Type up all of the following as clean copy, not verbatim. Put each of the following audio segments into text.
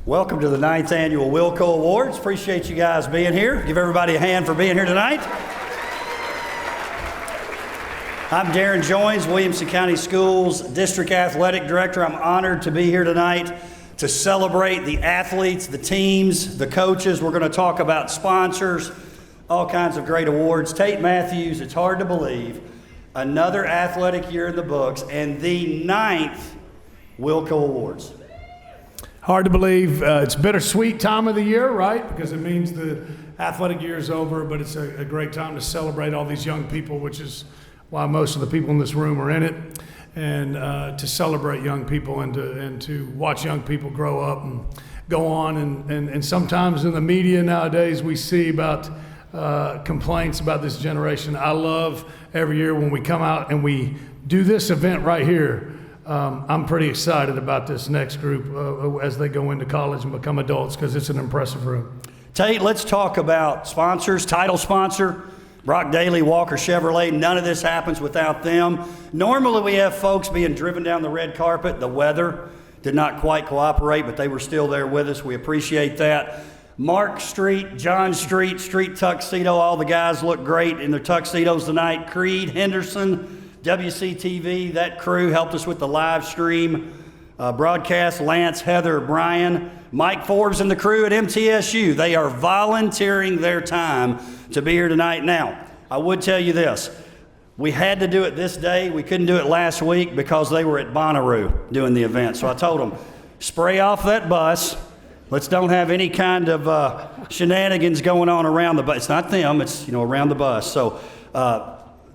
Welcome to the 9th Annual WILLCO Awards. Appreciate you guys being here. Give everybody a hand for being here tonight. I'm Darren Joines, Williamson County Schools District Athletic Director. I'm honored to be here tonight to celebrate the athletes, the teams, the coaches. We're going to talk about sponsors, all kinds of great awards. Tate Matthews, it's hard to believe, another athletic year in the books, and the 9th WILLCO Awards. Hard to believe. It's a bittersweet time of the year, right? Because it means the athletic year is over, but it's a great time to celebrate all these young people, which is why most of the people in this room are in it, and to celebrate young people and to watch young people grow up and go on. And sometimes in the media nowadays we see about complaints about this generation. I love every year when we come out and we do this event right here. I'm pretty excited about this next group as they go into college and become adults, because it's an impressive room. Tate, let's talk about sponsors. Title sponsor, Brock Daly, Walker Chevrolet. None of this happens without them. Normally we have folks being driven down the red carpet. The weather did not quite cooperate, but they were still there with us. We appreciate that. Mark Street, John Street, Street Tuxedo. All the guys look great in their tuxedos tonight. Creed, Henderson, WCTV, that crew helped us with the live stream broadcast. Lance, Heather, Brian, Mike Forbes and the crew at MTSU. They are volunteering their time to be here tonight. Now, I would tell you this. We had to do it this day. We couldn't do it last week because they were at Bonnaroo doing the event. So I told them, spray off that bus. Let's don't have any kind of shenanigans going on around the bus. It's not them, it's around the bus. So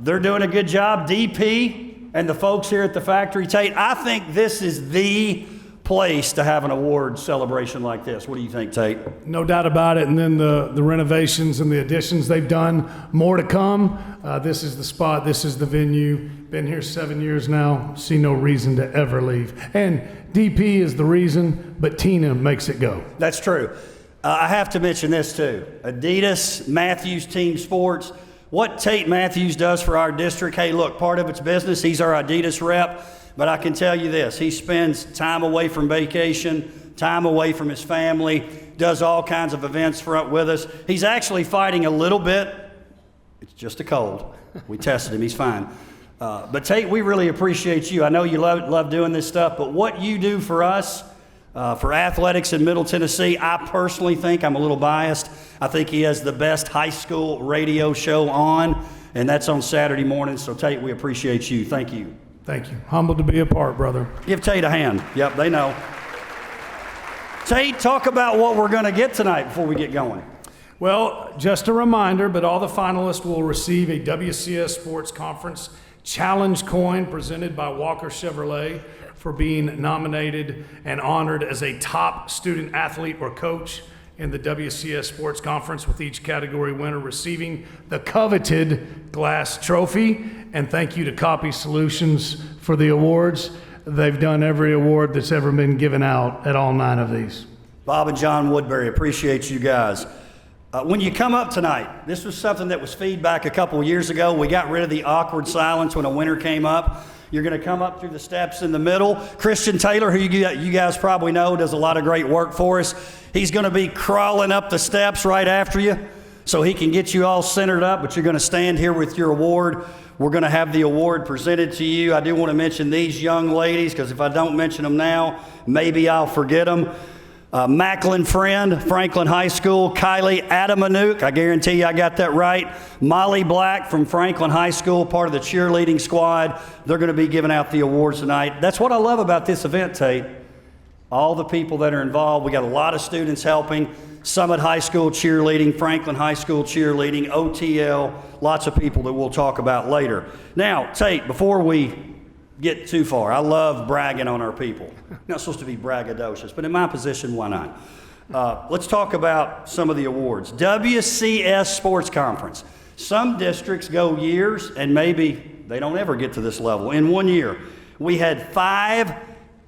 they're doing a good job. DP and the folks here at the factory. Tate, I think this is the place to have an award celebration like this. What do you think, Tate? No doubt about it. And then the renovations and the additions they've done, more to come. This is the spot. This is the venue. Been here 7 years now. See no reason to ever leave. And DP is the reason, but Tina makes it go. That's true. I have to mention this too. Adidas, Matthews Team Sports. What Tate Matthews does for our district, hey, look, part of it's business. He's our Adidas rep, but I can tell you this. He spends time away from vacation, time away from his family, does all kinds of events with us. He's actually fighting a little bit. It's just a cold. We tested him. He's fine. But Tate, we really appreciate you. I know you love doing this stuff, but what you do for us, for athletics in Middle Tennessee, I personally think, I'm a little biased, I think he has the best high school radio show on, and that's on Saturday mornings. So Tate, we appreciate you. Thank you. Thank you. Humbled to be a part, brother. Give Tate a hand. Yep, they know. Tate, talk about what we're going to get tonight before we get going. Well, just a reminder, but all the finalists will receive a WCS Sports Conference Challenge coin presented by Walker Chevrolet for being nominated and honored as a top student athlete or coach in the WCS Sports Conference, with each category winner receiving the coveted glass trophy. And thank you to Copy Solutions for the awards. They've done every award that's ever been given out at all 9 of these. Bob and John Woodbury, appreciate you guys. When you come up tonight, this was something that was feedback a couple of years ago. We got rid of the awkward silence when a winner came up. You're going to come up through the steps in the middle. Christian Taylor, who you guys probably know, does a lot of great work for us. He's going to be crawling up the steps right after you so he can get you all centered up, but you're going to stand here with your award. We're going to have the award presented to you. I do want to mention these young ladies, because if I don't mention them now, maybe I'll forget them. Macklin Friend, Franklin High School. Kylie Adamanuk, I guarantee you I got that right. Molly Black from Franklin High School, part of the cheerleading squad. They're going to be giving out the awards tonight. That's what I love about this event, Tate. All the people that are involved. We got a lot of students helping. Summit High School cheerleading, Franklin High School cheerleading, OTL, lots of people that we'll talk about later. Now, Tate, before we get too far, I love bragging on our people. Not supposed to be braggadocious, but in my position, why not? Let's talk about some of the awards. WCS Sports Conference. Some districts go years, and maybe they don't ever get to this level. In 1 year, we had 5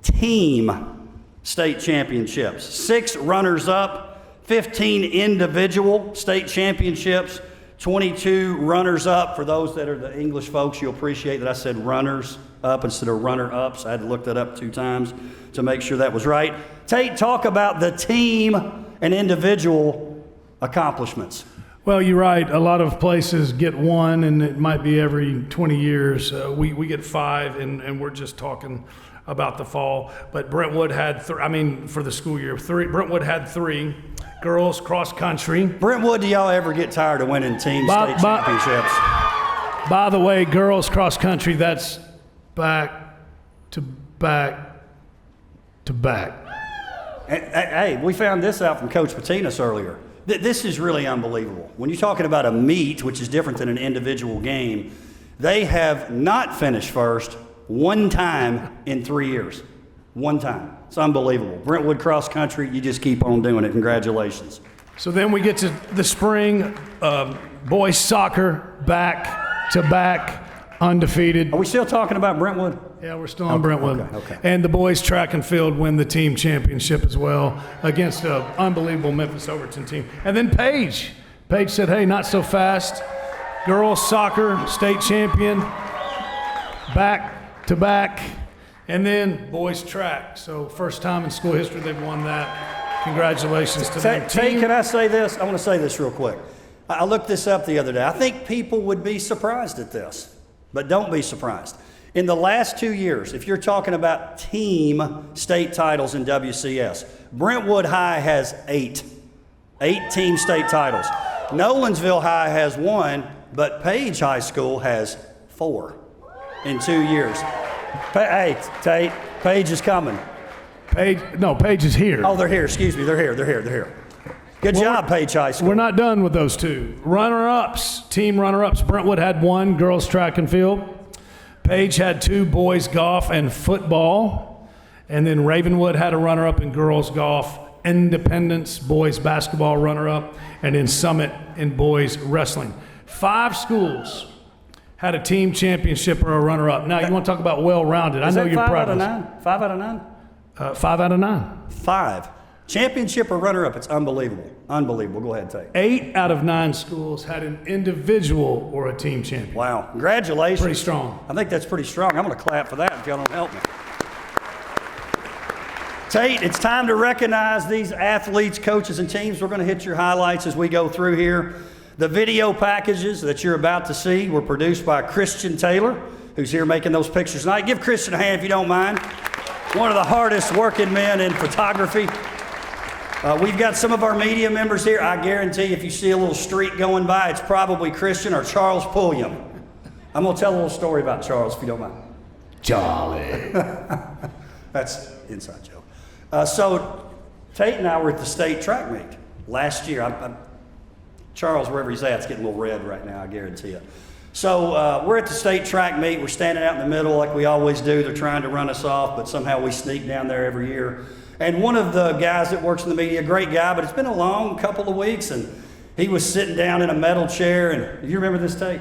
team state championships, 6 runners-up, 15 individual state championships, 22 runners-up. For those that are the English folks, you'll appreciate that I said runners-up instead of runner-ups. I had to look that up 2 times to make sure that was right. Tate, talk about the team and individual accomplishments. Well, you're right. A lot of places get 1, and it might be every 20 years. We get 5, and we're just talking about the fall. But Brentwood had, for the school year, 3. Brentwood had 3. Girls cross country. Brentwood, do y'all ever get tired of winning team state championships? By the way, girls cross country, that's back to back to back. Hey, we found this out from Coach Patinas earlier. This is really unbelievable. When you're talking about a meet, which is different than an individual game, they have not finished first 1 time in 3 years. 1 time. It's unbelievable. Brentwood cross country, you just keep on doing it. Congratulations. So then we get to the spring, boys soccer, back to back, undefeated. Are we still talking about Brentwood? Yeah, we're still on Brentwood. Okay. And the boys track and field win the team championship as well against an unbelievable Memphis Overton team. And then Paige said, hey, not so fast. Girls soccer, state champion, back to back. And then boys track. So first time in school history they've won that. Congratulations to them. Tate, can I say this? I want to say this real quick. I looked this up the other day. I think people would be surprised at this, but don't be surprised. In the last 2 years, if you're talking about team state titles in WCS, Brentwood High has 8 team state titles. Nolensville High has 1, but Page High School has 4 in 2 years. Hey, Tate, Page is coming. Page is here. Oh, they're here. Excuse me. They're here. Good job, Page High School. We're not done with those 2. Runner-ups, team runner-ups. Brentwood had 1, girls track and field. Page had 2, boys golf and football. And then Ravenwood had a runner-up in girls golf. Independence, boys basketball runner-up. And then Summit in boys wrestling. 5 schools had a team championship or a runner-up. Now, you want to talk about well-rounded. I know you're proud of us. 5 out of 9? 5 out of 9. 5. Championship or runner-up, it's unbelievable. Unbelievable. Go ahead, Tate. 8 out of 9 schools had an individual or a team champion. Wow. Congratulations. Pretty strong. I think that's pretty strong. I'm going to clap for that if y'all don't help me. Tate, it's time to recognize these athletes, coaches, and teams. We're going to hit your highlights as we go through here. The video packages that you're about to see were produced by Christian Taylor, who's here making those pictures tonight. Give Christian a hand if you don't mind. One of the hardest working men in photography. We've got some of our media members here. I guarantee if you see a little streak going by, it's probably Christian or Charles Pulliam. I'm going to tell a little story about Charles, if you don't mind. Charlie. That's inside joke. So Tate and I were at the state track meet last year. Charles, wherever he's at, it's getting a little red right now, I guarantee you. So we're at the state track meet. We're standing out in the middle like we always do. They're trying to run us off, but somehow we sneak down there every year. And one of the guys that works in the media, a great guy, but it's been a long couple of weeks, and he was sitting down in a metal chair. And you remember this, Tate?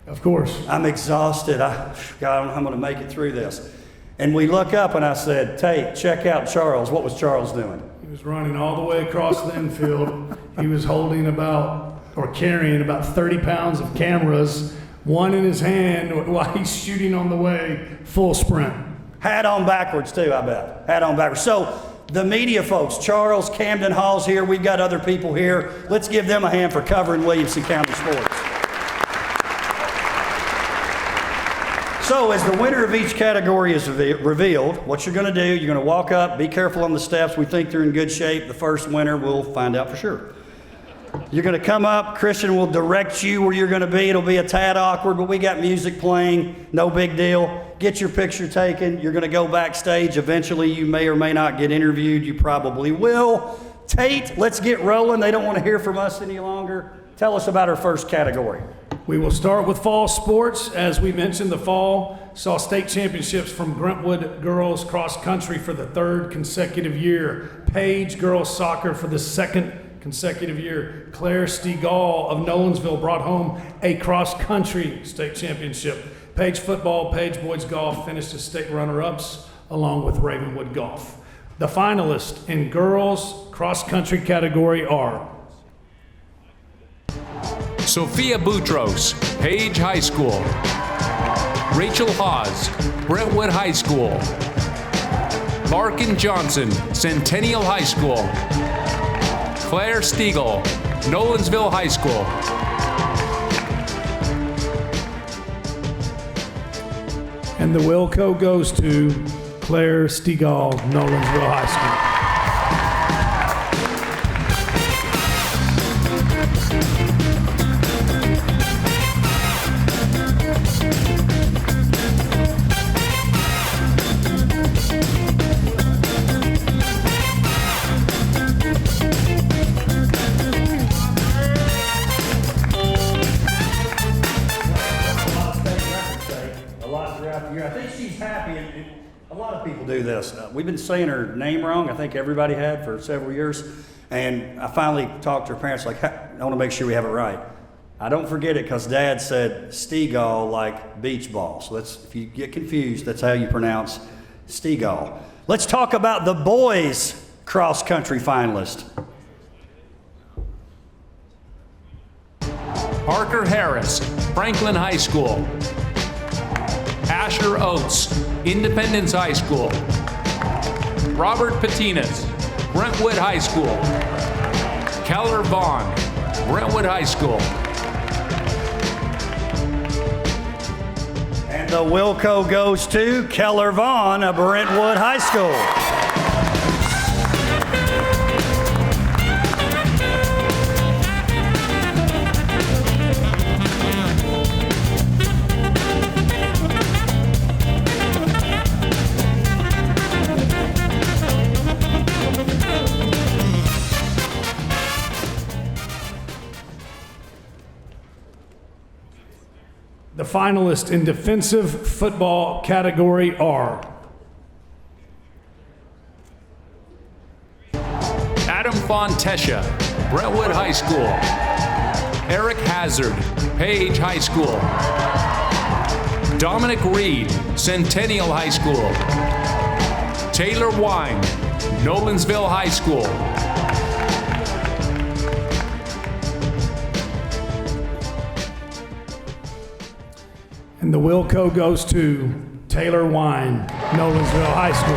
Of course. I'm exhausted. God, I don't know how I'm going to make it through this. And we look up, and I said, Tate, check out Charles. What was Charles doing? He was running all the way across the infield. He was holding carrying about 30 pounds of cameras, one in his hand while he's shooting on the way, full sprint. Hat on backwards too, I bet. Hat on backwards. So the media folks, Charles, Camden Hall's here. We've got other people here. Let's give them a hand for covering Williamson County sports. So as the winner of each category is revealed, what you're going to do, you're going to walk up, be careful on the steps. We think they're in good shape. The first winner, we'll find out for sure. You're going to come up. Christian will direct you where you're going to be. It'll be a tad awkward, but we got music playing. No big deal. Get your picture taken. You're going to go backstage. Eventually, you may or may not get interviewed. You probably will. Tate, let's get rolling. They don't want to hear from us any longer. Tell us about our first category. We will start with fall sports. As we mentioned, the fall saw state championships from Brentwood girls cross country for the 3rd consecutive year. Page girls soccer for the 2nd consecutive year. Claire Stegall of Nolensville brought home a cross-country state championship. Page football, Page boys golf finished as state runner-ups along with Ravenwood golf. The finalists in girls cross-country category are Sophia Boutros, Page High School. Rachel Hawes, Brentwood High School. Larkin Johnson, Centennial High School. Claire Stiegel, Nolensville High School. And the Wilco goes to Claire Stiegel, Nolensville High School. I think she's happy, and a lot of people do this. We've been saying her name wrong. I think everybody had for several years. And I finally talked to her parents, like, I want to make sure we have it right. I don't forget it because Dad said Stiegel like beach ball. So that's, if you get confused, that's how you pronounce Stiegel. Let's talk about the boys cross country finalist. Parker Harris, Franklin High School. Asher Oates, Independence High School. Robert Patinas, Brentwood High School. Keller Vaughn, Brentwood High School. And the Wilco goes to Keller Vaughn of Brentwood High School. The finalists in defensive football category are Adam Fontesha, Brentwood High School. Eric Hazard, Page High School. Dominic Reed, Centennial High School. Taylor Wine, Nolensville High School. And the Wilco goes to Taylor Wine, Nolensville High School.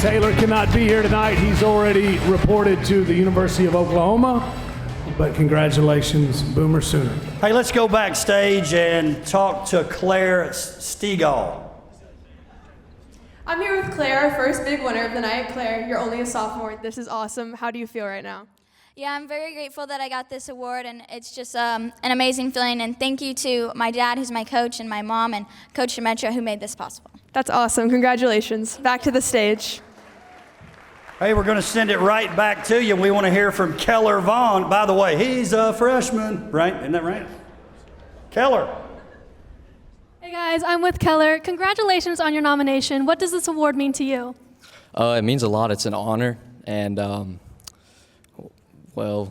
Taylor cannot be here tonight. He's already reported to the University of Oklahoma, but congratulations, Boomer Sooner. Hey, let's go backstage and talk to Claire Stiegel. I'm here with Claire, our first big winner of the night. Claire, you're only a sophomore. This is awesome. How do you feel right now? Yeah, I'm very grateful that I got this award, and it's just an amazing feeling. And thank you to my dad, who's my coach, and my mom, and Coach Demetra, who made this possible. That's awesome. Congratulations. Back to the stage. Hey, we're going to send it right back to you. We want to hear from Keller Vaughn. By the way, he's a freshman, right? Isn't that right? Keller. Hey guys, I'm with Keller. Congratulations on your nomination. What does this award mean to you? It means a lot. It's an honor, and well,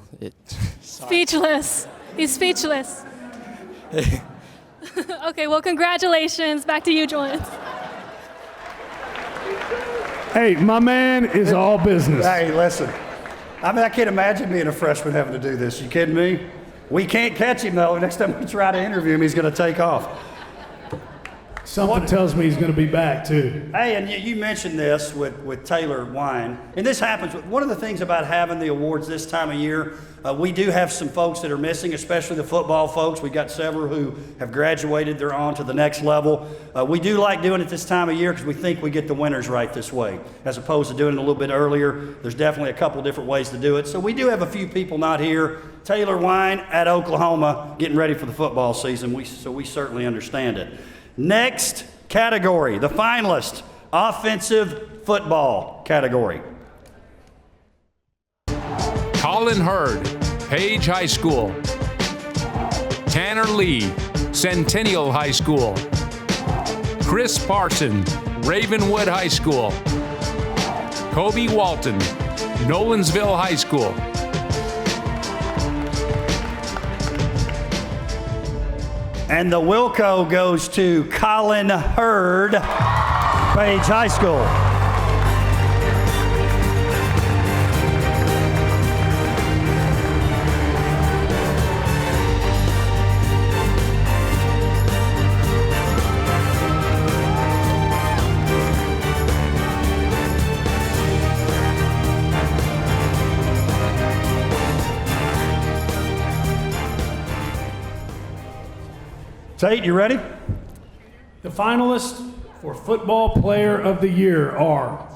Speechless. He's speechless. Okay, well, congratulations. Back to you, Joyce. Hey, my man is all business. Hey, listen. I mean, I can't imagine being a freshman having to do this. You kidding me? We can't catch him, though. Next time we try to interview him, he's going to take off. Something tells me he's going to be back, too. Hey, and you mentioned this with Taylor Wine, and this happens. One of the things about having the awards this time of year, we do have some folks that are missing, especially the football folks. We've got several who have graduated. They're on to the next level. We do like doing it this time of year because we think we get the winners right this way, as opposed to doing it a little bit earlier. There's definitely a couple different ways to do it. So we do have a few people not here. Taylor Wine at Oklahoma, getting ready for the football season, so we certainly understand it. Next category, the finalist, offensive football category. Colin Hurd, Page High School. Tanner Lee, Centennial High School. Chris Parson, Ravenwood High School. Kobe Walton, Nolensville High School. And the Wilco goes to Colin Hurd, Page High School. Tate, you ready? The finalists for Football Player of the Year are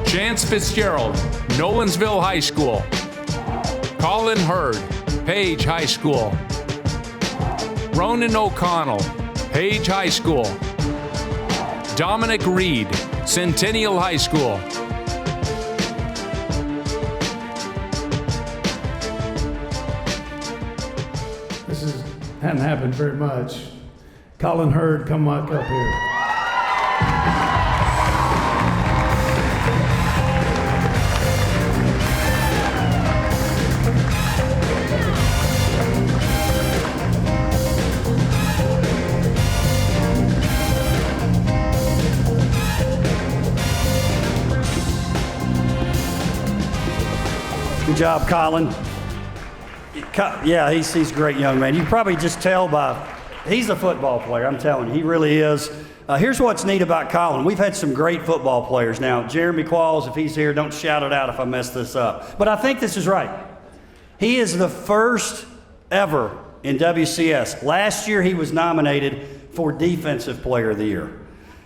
Chance Fitzgerald, Nolensville High School. Colin Hurd, Page High School. Ronan O'Connell, Page High School. Dominic Reed, Centennial High School. Hadn't happened very much. Colin Hurd, come on up here. Good job, Colin. Yeah, he's a great young man. You can probably just tell he's a football player, I'm telling you, he really is. Here's what's neat about Colin. We've had some great football players. Now, Jeremy Qualls, if he's here, don't shout it out if I mess this up. But I think this is right. He is the first ever in WCS. Last year, he was nominated for Defensive Player of the Year.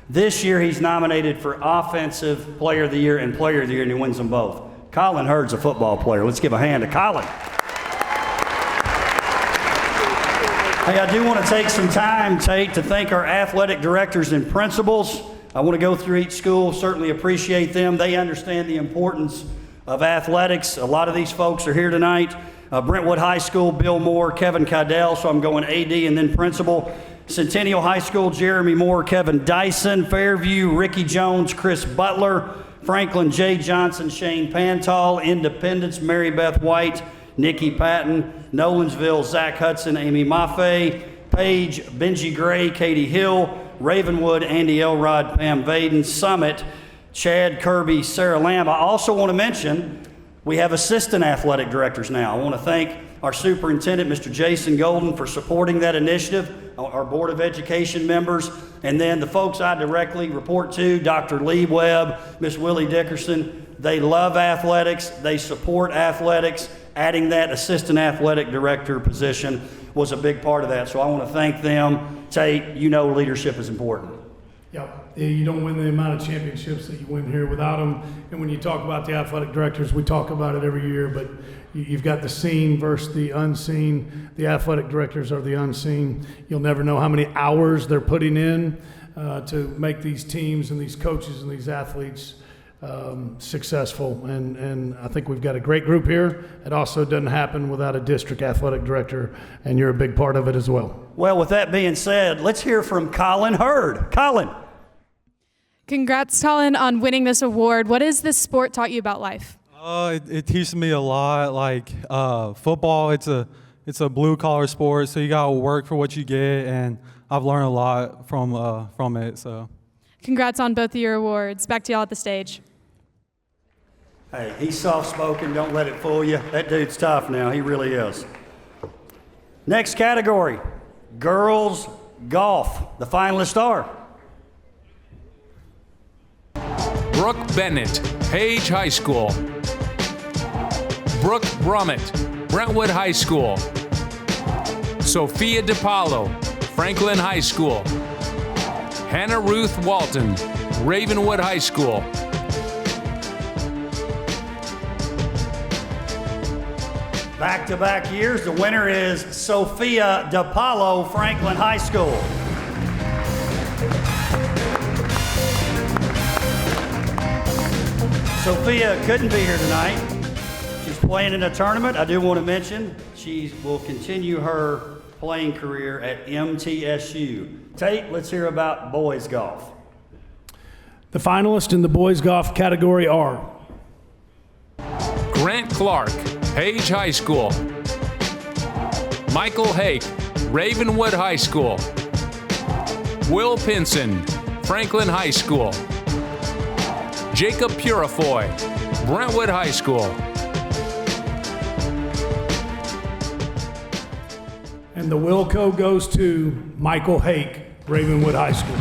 This year, he's nominated for Offensive Player of the Year and Player of the Year, and he wins them both. Colin Hurd's a football player. Let's give a hand to Colin. Hey, I do want to take some time, Tate, to thank our athletic directors and principals. I want to go through each school, certainly appreciate them. They understand the importance of athletics. A lot of these folks are here tonight. Brentwood High School, Bill Moore, Kevin Cadell, so I'm going AD and then principal. Centennial High School, Jeremy Moore, Kevin Dyson. Fairview, Ricky Jones, Chris Butler. Franklin, Jay Johnson, Shane Pantal. Independence, Mary Beth White, Nikki Patton. Nolensville, Zach Hudson, Amy Maffei. Page, Benji Gray, Katie Hill. Ravenwood, Andy Elrod, Pam Vaden. Summit, Chad Kirby, Sarah Lamb. I also want to mention we have assistant athletic directors now. I want to thank our superintendent, Mr. Jason Golden, for supporting that initiative, our Board of Education members, and then the folks I directly report to, Dr. Lee Webb, Miss Willie Dickerson. They love athletics. They support athletics. Adding that assistant athletic director position was a big part of that. So I want to thank them. Tate, you know leadership is important. Yep. You don't win the amount of championships that you win here without them. And when you talk about the athletic directors, we talk about it every year, but you've got the seen versus the unseen. The athletic directors are the unseen. You'll never know how many hours they're putting in to make these teams and these coaches and these athletes successful. And I think we've got a great group here. It also doesn't happen without a district athletic director, and you're a big part of it as well. Well, with that being said, let's hear from Colin Hurd. Colin. Congrats, Colin, on winning this award. What has this sport taught you about life? It teaches me a lot. Like football, it's a blue collar sport, so you gotta work for what you get, and I've learned a lot from it. So, congrats on both of your awards. Back to y'all at the stage. Hey, he's soft-spoken. Don't let it fool you. That dude's tough now. He really is. Next category, girls golf. The finalists are Brooke Bennett, Page High School. Brooke Brummett, Brentwood High School. Sophia DiPaolo, Franklin High School. Hannah Ruth Walton, Ravenwood High School. back-to-back years. The winner is Sophia DiPaolo, Franklin High School. Sophia couldn't be here tonight. She's playing in a tournament. I do want to mention she will continue her playing career at MTSU. Tate, let's hear about boys golf. The finalists in the boys golf category are Grant Clark, Page High School. Michael Hake, Ravenwood High School. Will Pinson, Franklin High School. Jacob Purifoy, Brentwood High School. And the WILLCO goes to Michael Hake, Ravenwood High School.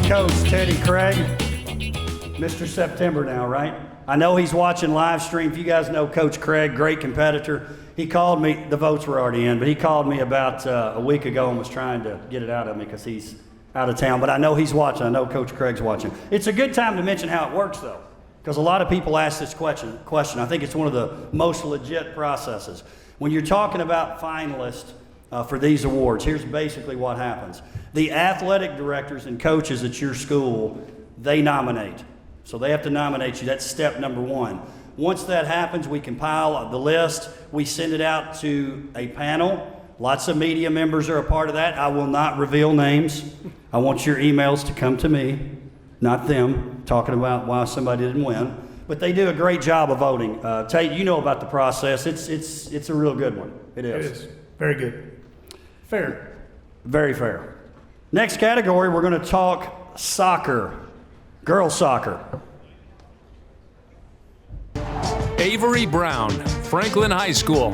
Coach Teddy Craig, Mr. September now, right? I know he's watching live stream. If you guys know Coach Craig, great competitor. He called me, the votes were already in, but he called me about a week ago and was trying to get it out of me because he's out of town. But I know he's watching. I know Coach Craig's watching. It's a good time to mention how it works, though, because a lot of people ask this question. I think it's one of the most legit processes. When you're talking about finalists for these awards, here's basically what happens. The athletic directors and coaches at your school, they nominate. So they have to nominate you. That's step number one. Once that happens, we compile the list. We send it out to a panel. Lots of media members are a part of that. I will not reveal names. I want your emails to come to me, not them, talking about why somebody didn't win. But they do a great job of voting. Tate, you know about the process. It's a real good one. It is. It is. Very good. Fair. Very fair. Next category, we're going to talk soccer. Girls soccer. Avery Brown, Franklin High School.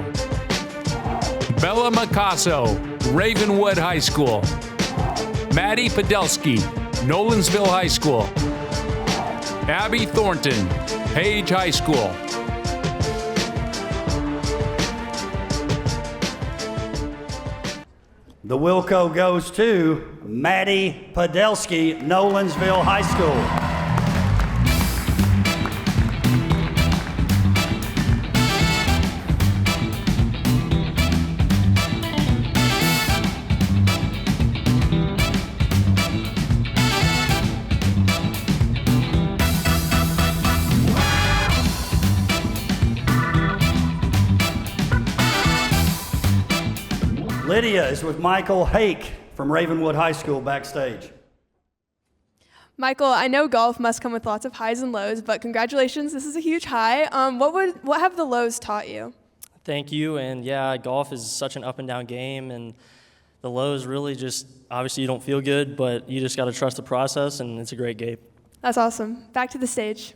Bella Micasso, Ravenwood High School. Maddie Podolsky, Nolensville High School. Abby Thornton, Page High School. The Wilco goes to Maddie Podolsky, Nolensville High School. Lydia is with Michael Hake from Ravenwood High School backstage. Michael, I know golf must come with lots of highs and lows, but congratulations, this is a huge high. What have the lows taught you? Thank you, and yeah, golf is such an up and down game, and the lows really just, obviously you don't feel good, but you just got to trust the process, and it's a great game. That's awesome. Back to the stage.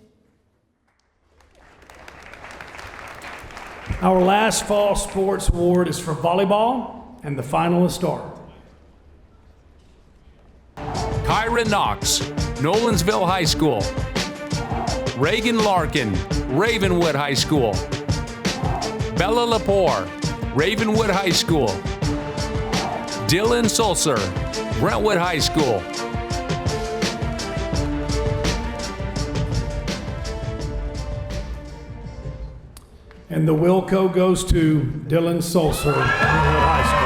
Our last fall sports award is for volleyball, and the finalists are Kyra Knox, Nolensville High School. Reagan Larkin, Ravenwood High School. Bella Lepore, Ravenwood High School. Dylan Sulzer, Brentwood High School. And the Wilco goes to Dylan Sulzer, Brentwood High School.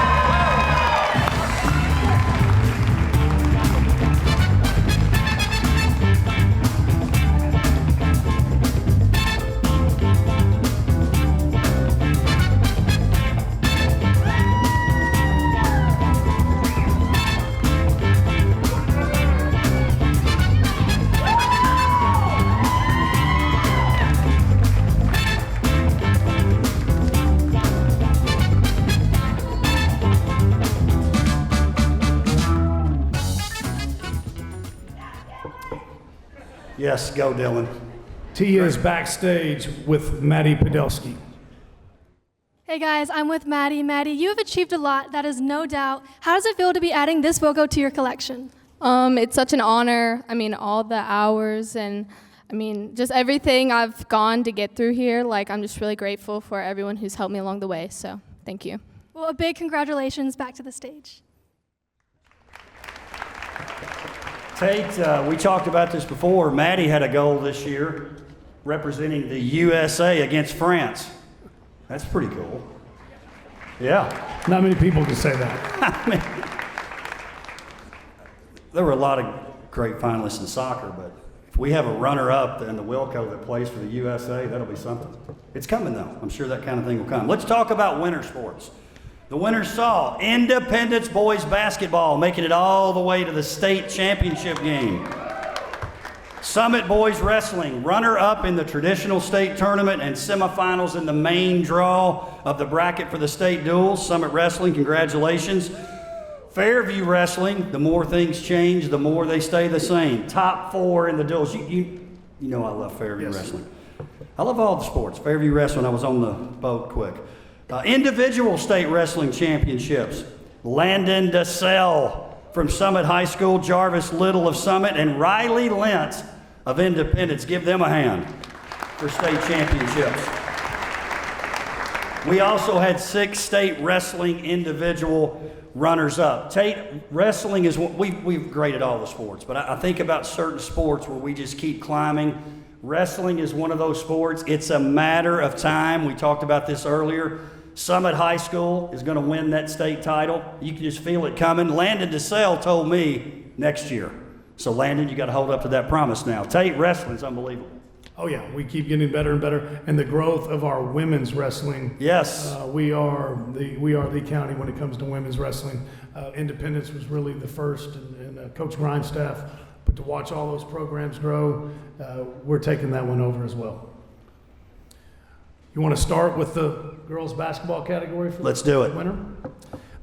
Yes, go Dylan. Tia is backstage with Maddie Podolsky. Hey guys, I'm with Maddie. Maddie, you have achieved a lot, that is no doubt. How does it feel to be adding this Wilco to your collection? It's such an honor. I mean, all the hours and just everything I've gone to get through here. Like, I'm just really grateful for everyone who's helped me along the way. So, thank you. Well, a big congratulations. Back to the stage. Tate, we talked about this before. Maddie had a goal this year representing the USA against France. That's pretty cool. Yeah. Not many people can say that. I mean, there were a lot of great finalists in soccer, but if we have a runner-up in the Wilco that plays for the USA, that'll be something. It's coming, though. I'm sure that kind of thing will come. Let's talk about winter sports. The winners saw Independence boys basketball making it all the way to the state championship game. Summit boys wrestling, runner-up in the traditional state tournament and semifinals in the main draw of the bracket for the state duels. Summit wrestling, congratulations. Fairview wrestling, the more things change, the more they stay the same. Top 4 in the duels. You know I love Fairview wrestling. I love all the sports. Fairview wrestling, I was on the boat quick. Individual state wrestling championships. Landon DeSalle from Summit High School, Jarvis Little of Summit, and Riley Lentz of Independence. Give them a hand for state championships. We also had 6 state wrestling individual runners-up. Tate, wrestling is what we've graded all the sports, but I think about certain sports where we just keep climbing. Wrestling is one of those sports. It's a matter of time. We talked about this earlier. Summit High School is going to win that state title. You can just feel it coming. Landon DeSalle told me next year. So Landon, you got to hold up to that promise now. Tate, wrestling's unbelievable. Oh yeah, we keep getting better and better, and the growth of our women's wrestling. Yes, we are the county when it comes to women's wrestling. Independence was really the first, and Coach Grindstaff. But to watch all those programs grow, we're taking that one over as well. You want to start with the girls basketball category? Let's do it. Winner.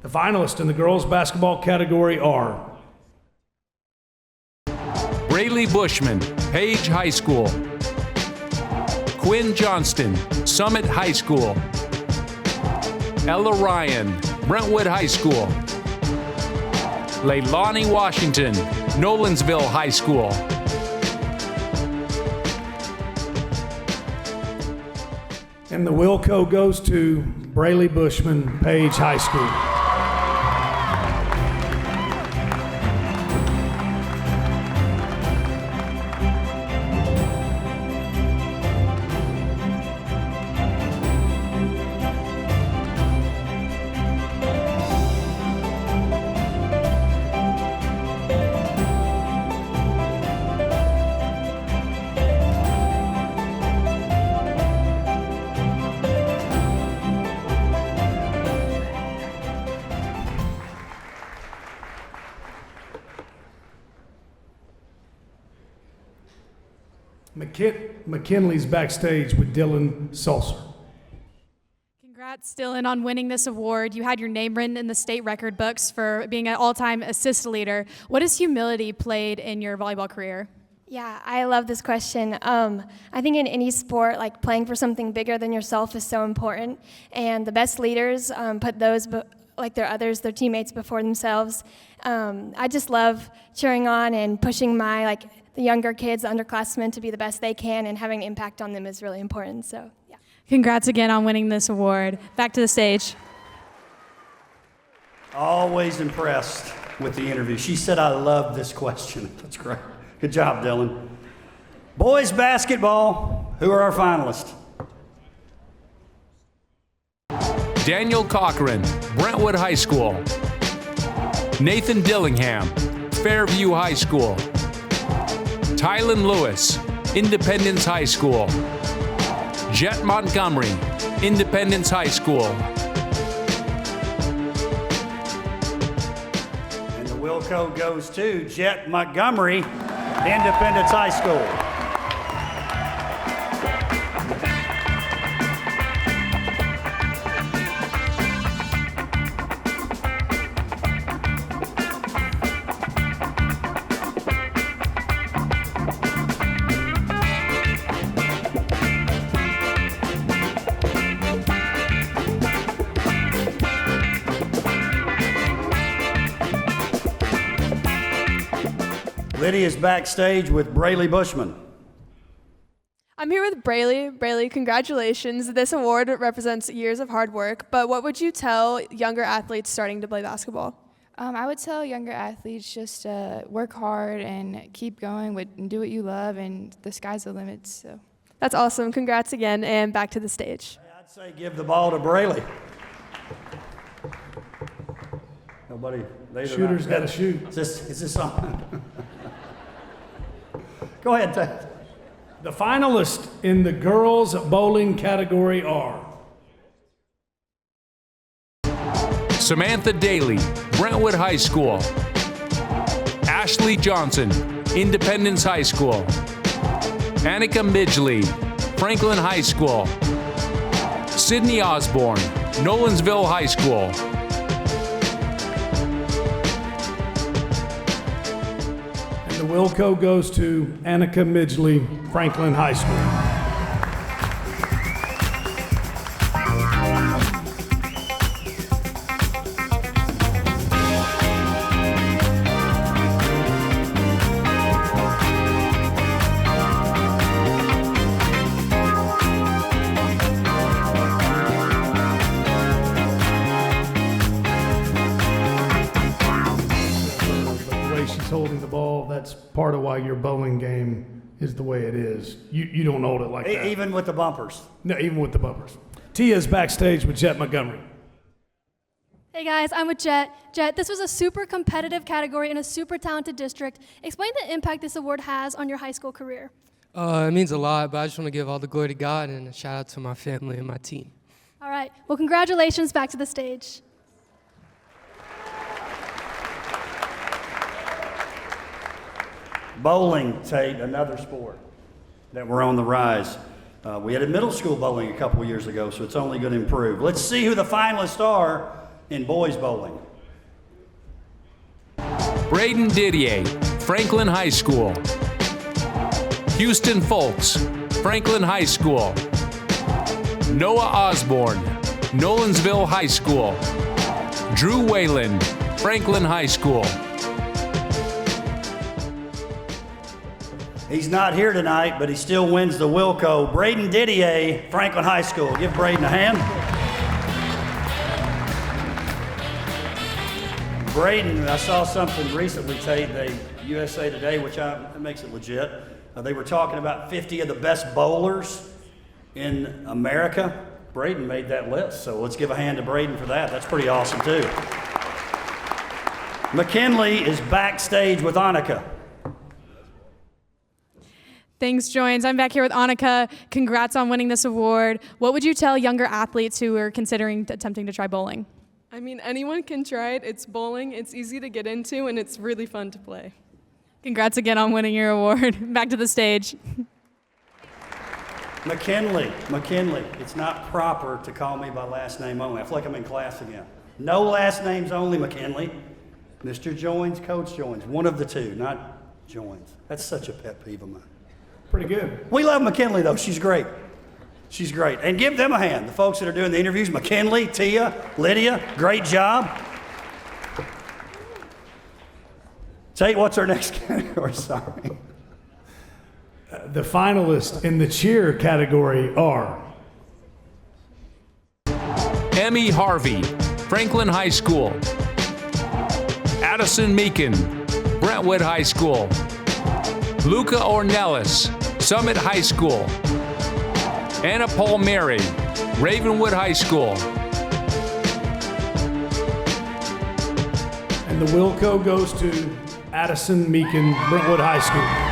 The finalists in the girls basketball category are Braylee Bushman, Page High School. Quinn Johnston, Summit High School. Ella Ryan, Brentwood High School. Leilani Washington, Nolensville High School. And the Wilco goes to Braylee Bushman, Page High School. McKinley's backstage with Dylan Sulser. Congrats, Dylan, on winning this award. You had your name written in the state record books for being an all-time assist leader. What has humility played in your volleyball career? Yeah, I love this question. I think in any sport, like playing for something bigger than yourself is so important. And the best leaders put those, their teammates before themselves. I just love cheering on and pushing the younger kids, the underclassmen, to be the best they can, and having an impact on them is really important. So, yeah. Congrats again on winning this award. Back to the stage. Always impressed with the interview. She said, I love this question. That's great. Good job, Dylan. Boys basketball, who are our finalists? Daniel Cochran, Brentwood High School. Nathan Dillingham, Fairview High School. Tylen Lewis, Independence High School. Jet Montgomery, Independence High School. And the Wilco goes to Jet Montgomery, Independence High School. Lydia's backstage with Braylee Bushman. I'm here with Braylee. Braylee, congratulations. This award represents years of hard work, but what would you tell younger athletes starting to play basketball? I would tell younger athletes just work hard and keep going and do what you love, and the sky's the limit. So. That's awesome. Congrats again, and back to the stage. I'd say give the ball to Braylee. Nobody. Shooter's got to shoot. Is this on? Go ahead, Ted. The finalists in the girls bowling category are Samantha Daly, Brentwood High School. Ashley Johnson, Independence High School. Annika Midgley, Franklin High School. Sydney Osborne, Nolensville High School. The Wilco goes to Annika Midgley, Franklin High School. part of why your bowling game is the way it is. You don't hold it like that. Even with the bumpers? No, even with the bumpers. Tia's backstage with Jet Montgomery. Hey guys, I'm with Jet. Jet, this was a super competitive category in a super talented district. Explain the impact this award has on your high school career. It means a lot, but I just want to give all the glory to God and a shout out to my family and my team. All right, well, congratulations. Back to the stage. Bowling, Tate, another sport that we're on the rise. We had a middle school bowling a couple years ago, so it's only going to improve. Let's see who the finalists are in boys bowling. Braden Didier, Franklin High School. Houston Folks, Franklin High School. Noah Osborne, Nolensville High School. Drew Wayland, Franklin High School. He's not here tonight, but he still wins the Wilco. Braden Didier, Franklin High School. Give Braden a hand. Braden, I saw something recently, Tate, USA Today, that makes it legit. They were talking about 50 of the best bowlers in America. Braden made that list, so let's give a hand to Braden for that. That's pretty awesome, too. McKinley is backstage with Annika. Thanks, Joins. I'm back here with Annika. Congrats on winning this award. What would you tell younger athletes who are considering attempting to try bowling? I mean, anyone can try it. It's bowling. It's easy to get into, and it's really fun to play. Congrats again on winning your award. Back to the stage. McKinley, it's not proper to call me by last name only. I feel like I'm in class again. No last names only, McKinley. Mr. Joins, Coach Joins, one of the two, not Joins. That's such a pet peeve of mine. Pretty good. We love McKinley, though. She's great. She's great. And give them a hand, the folks that are doing the interviews. McKinley, Tia, Lydia, great job. Tate, what's our next category? Sorry. The finalists in the cheer category are Emmy Harvey, Franklin High School. Addison Meekin, Brentwood High School. Luca Ornelas, Summit High School. Anna Paul Mary, Ravenwood High School. And the Wilco goes to Addison Meekin, Brentwood High School.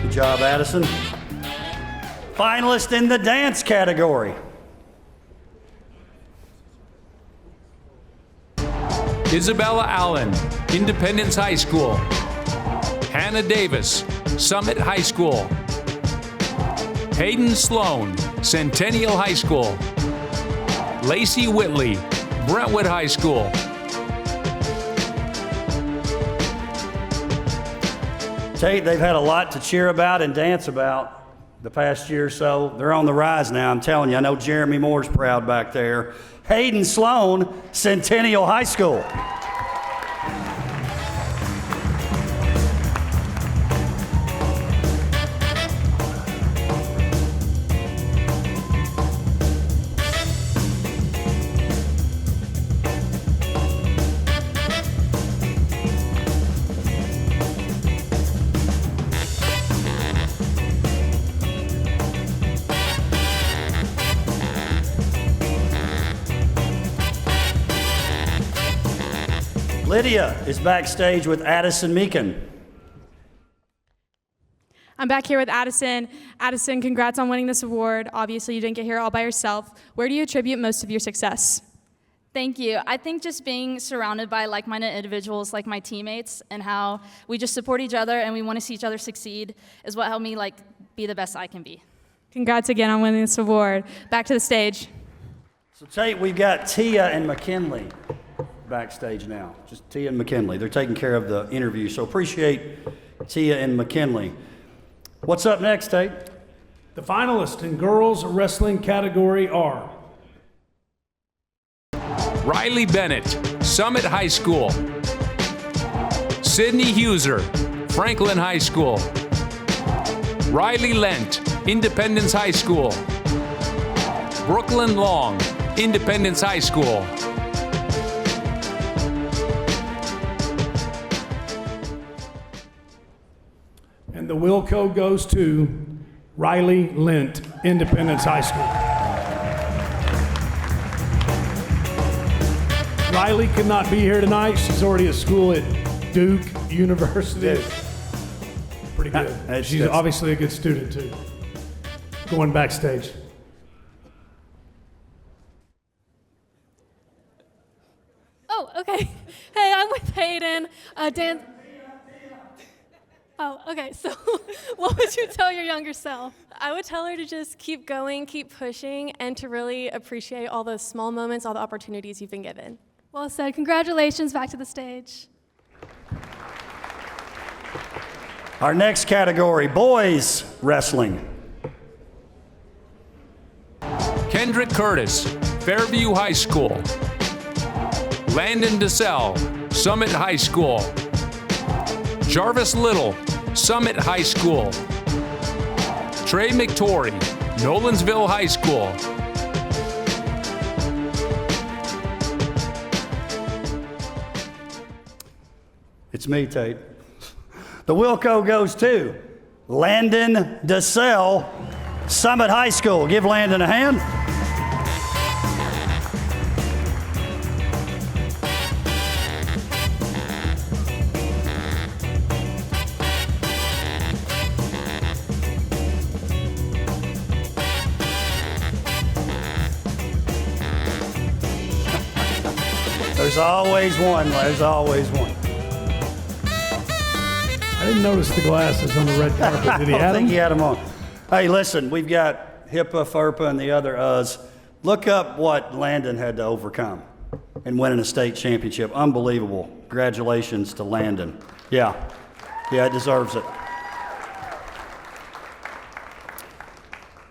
Good job, Addison. Finalist in the dance category. Isabella Allen, Independence High School. Hannah Davis, Summit High School. Hayden Sloan, Centennial High School. Lacey Whitley, Brentwood High School. Tate, they've had a lot to cheer about and dance about the past year or so. They're on the rise now, I'm telling you. I know Jeremy Moore's proud back there. Hayden Sloan, Centennial High School. Lydia is backstage with Addison Meekin. I'm back here with Addison. Addison, congrats on winning this award. Obviously, you didn't get here all by yourself. Where do you attribute most of your success? Thank you. I think just being surrounded by like-minded individuals like my teammates and how we just support each other and we want to see each other succeed is what helped me be the best I can be. Congrats again on winning this award. Back to the stage. So Tate, we've got Tia and McKinley backstage now. Just Tia and McKinley. They're taking care of the interview, so appreciate Tia and McKinley. What's up next, Tate? The finalists in girls wrestling category are Riley Bennett, Summit High School. Sydney Huser, Franklin High School. Riley Lent, Independence High School. Brooklyn Long, Independence High School. And the Wilco goes to Riley Lent, Independence High School. Riley could not be here tonight. She's already at school at Duke University. Pretty good. She's obviously a good student too. Going backstage. Oh, okay. Hey, I'm with Hayden. Dan. Oh, okay. So, what would you tell your younger self? I would tell her to just keep going, keep pushing, and to really appreciate all those small moments, all the opportunities you've been given. Well said. Congratulations. Back to the stage. Our next category, boys wrestling. Kendrick Curtis, Fairview High School. Landon DeSalle, Summit High School. Jarvis Little, Summit High School. Trey McTorrey, Nolensville High School. It's me, Tate. The Wilco goes to Landon DeSalle, Summit High School. Give Landon a hand. There's always one. There's always one. I didn't notice the glasses on the red carpet. Did he I have don't think them? he had them on. Hey, listen, we've got HIPAA, FERPA, and the other us. Look up what Landon had to overcome in winning a state championship. Unbelievable. Congratulations to Landon. Yeah, it deserves it.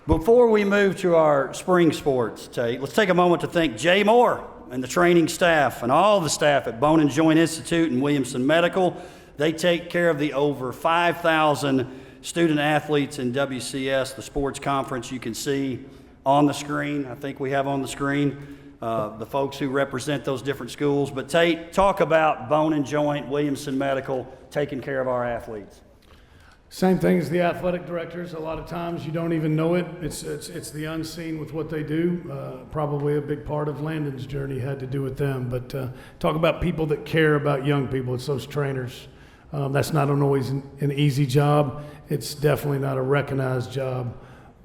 Before we move to our spring sports, Tate, let's take a moment to thank Jay Moore and the training staff and all the staff at Bone and Joint Institute and Williamson Medical. They take care of the over 5,000 student athletes in WCS, the sports conference you can see on the screen. I think we have on the screen the folks who represent those different schools. But Tate, talk about Bone and Joint, Williamson Medical, taking care of our athletes. Same thing as the athletic directors. A lot of times you don't even know it. It's the unseen with what they do. Probably a big part of Landon's journey had to do with them. But talk about people that care about young people. It's those trainers. That's not always an easy job. It's definitely not a recognized job.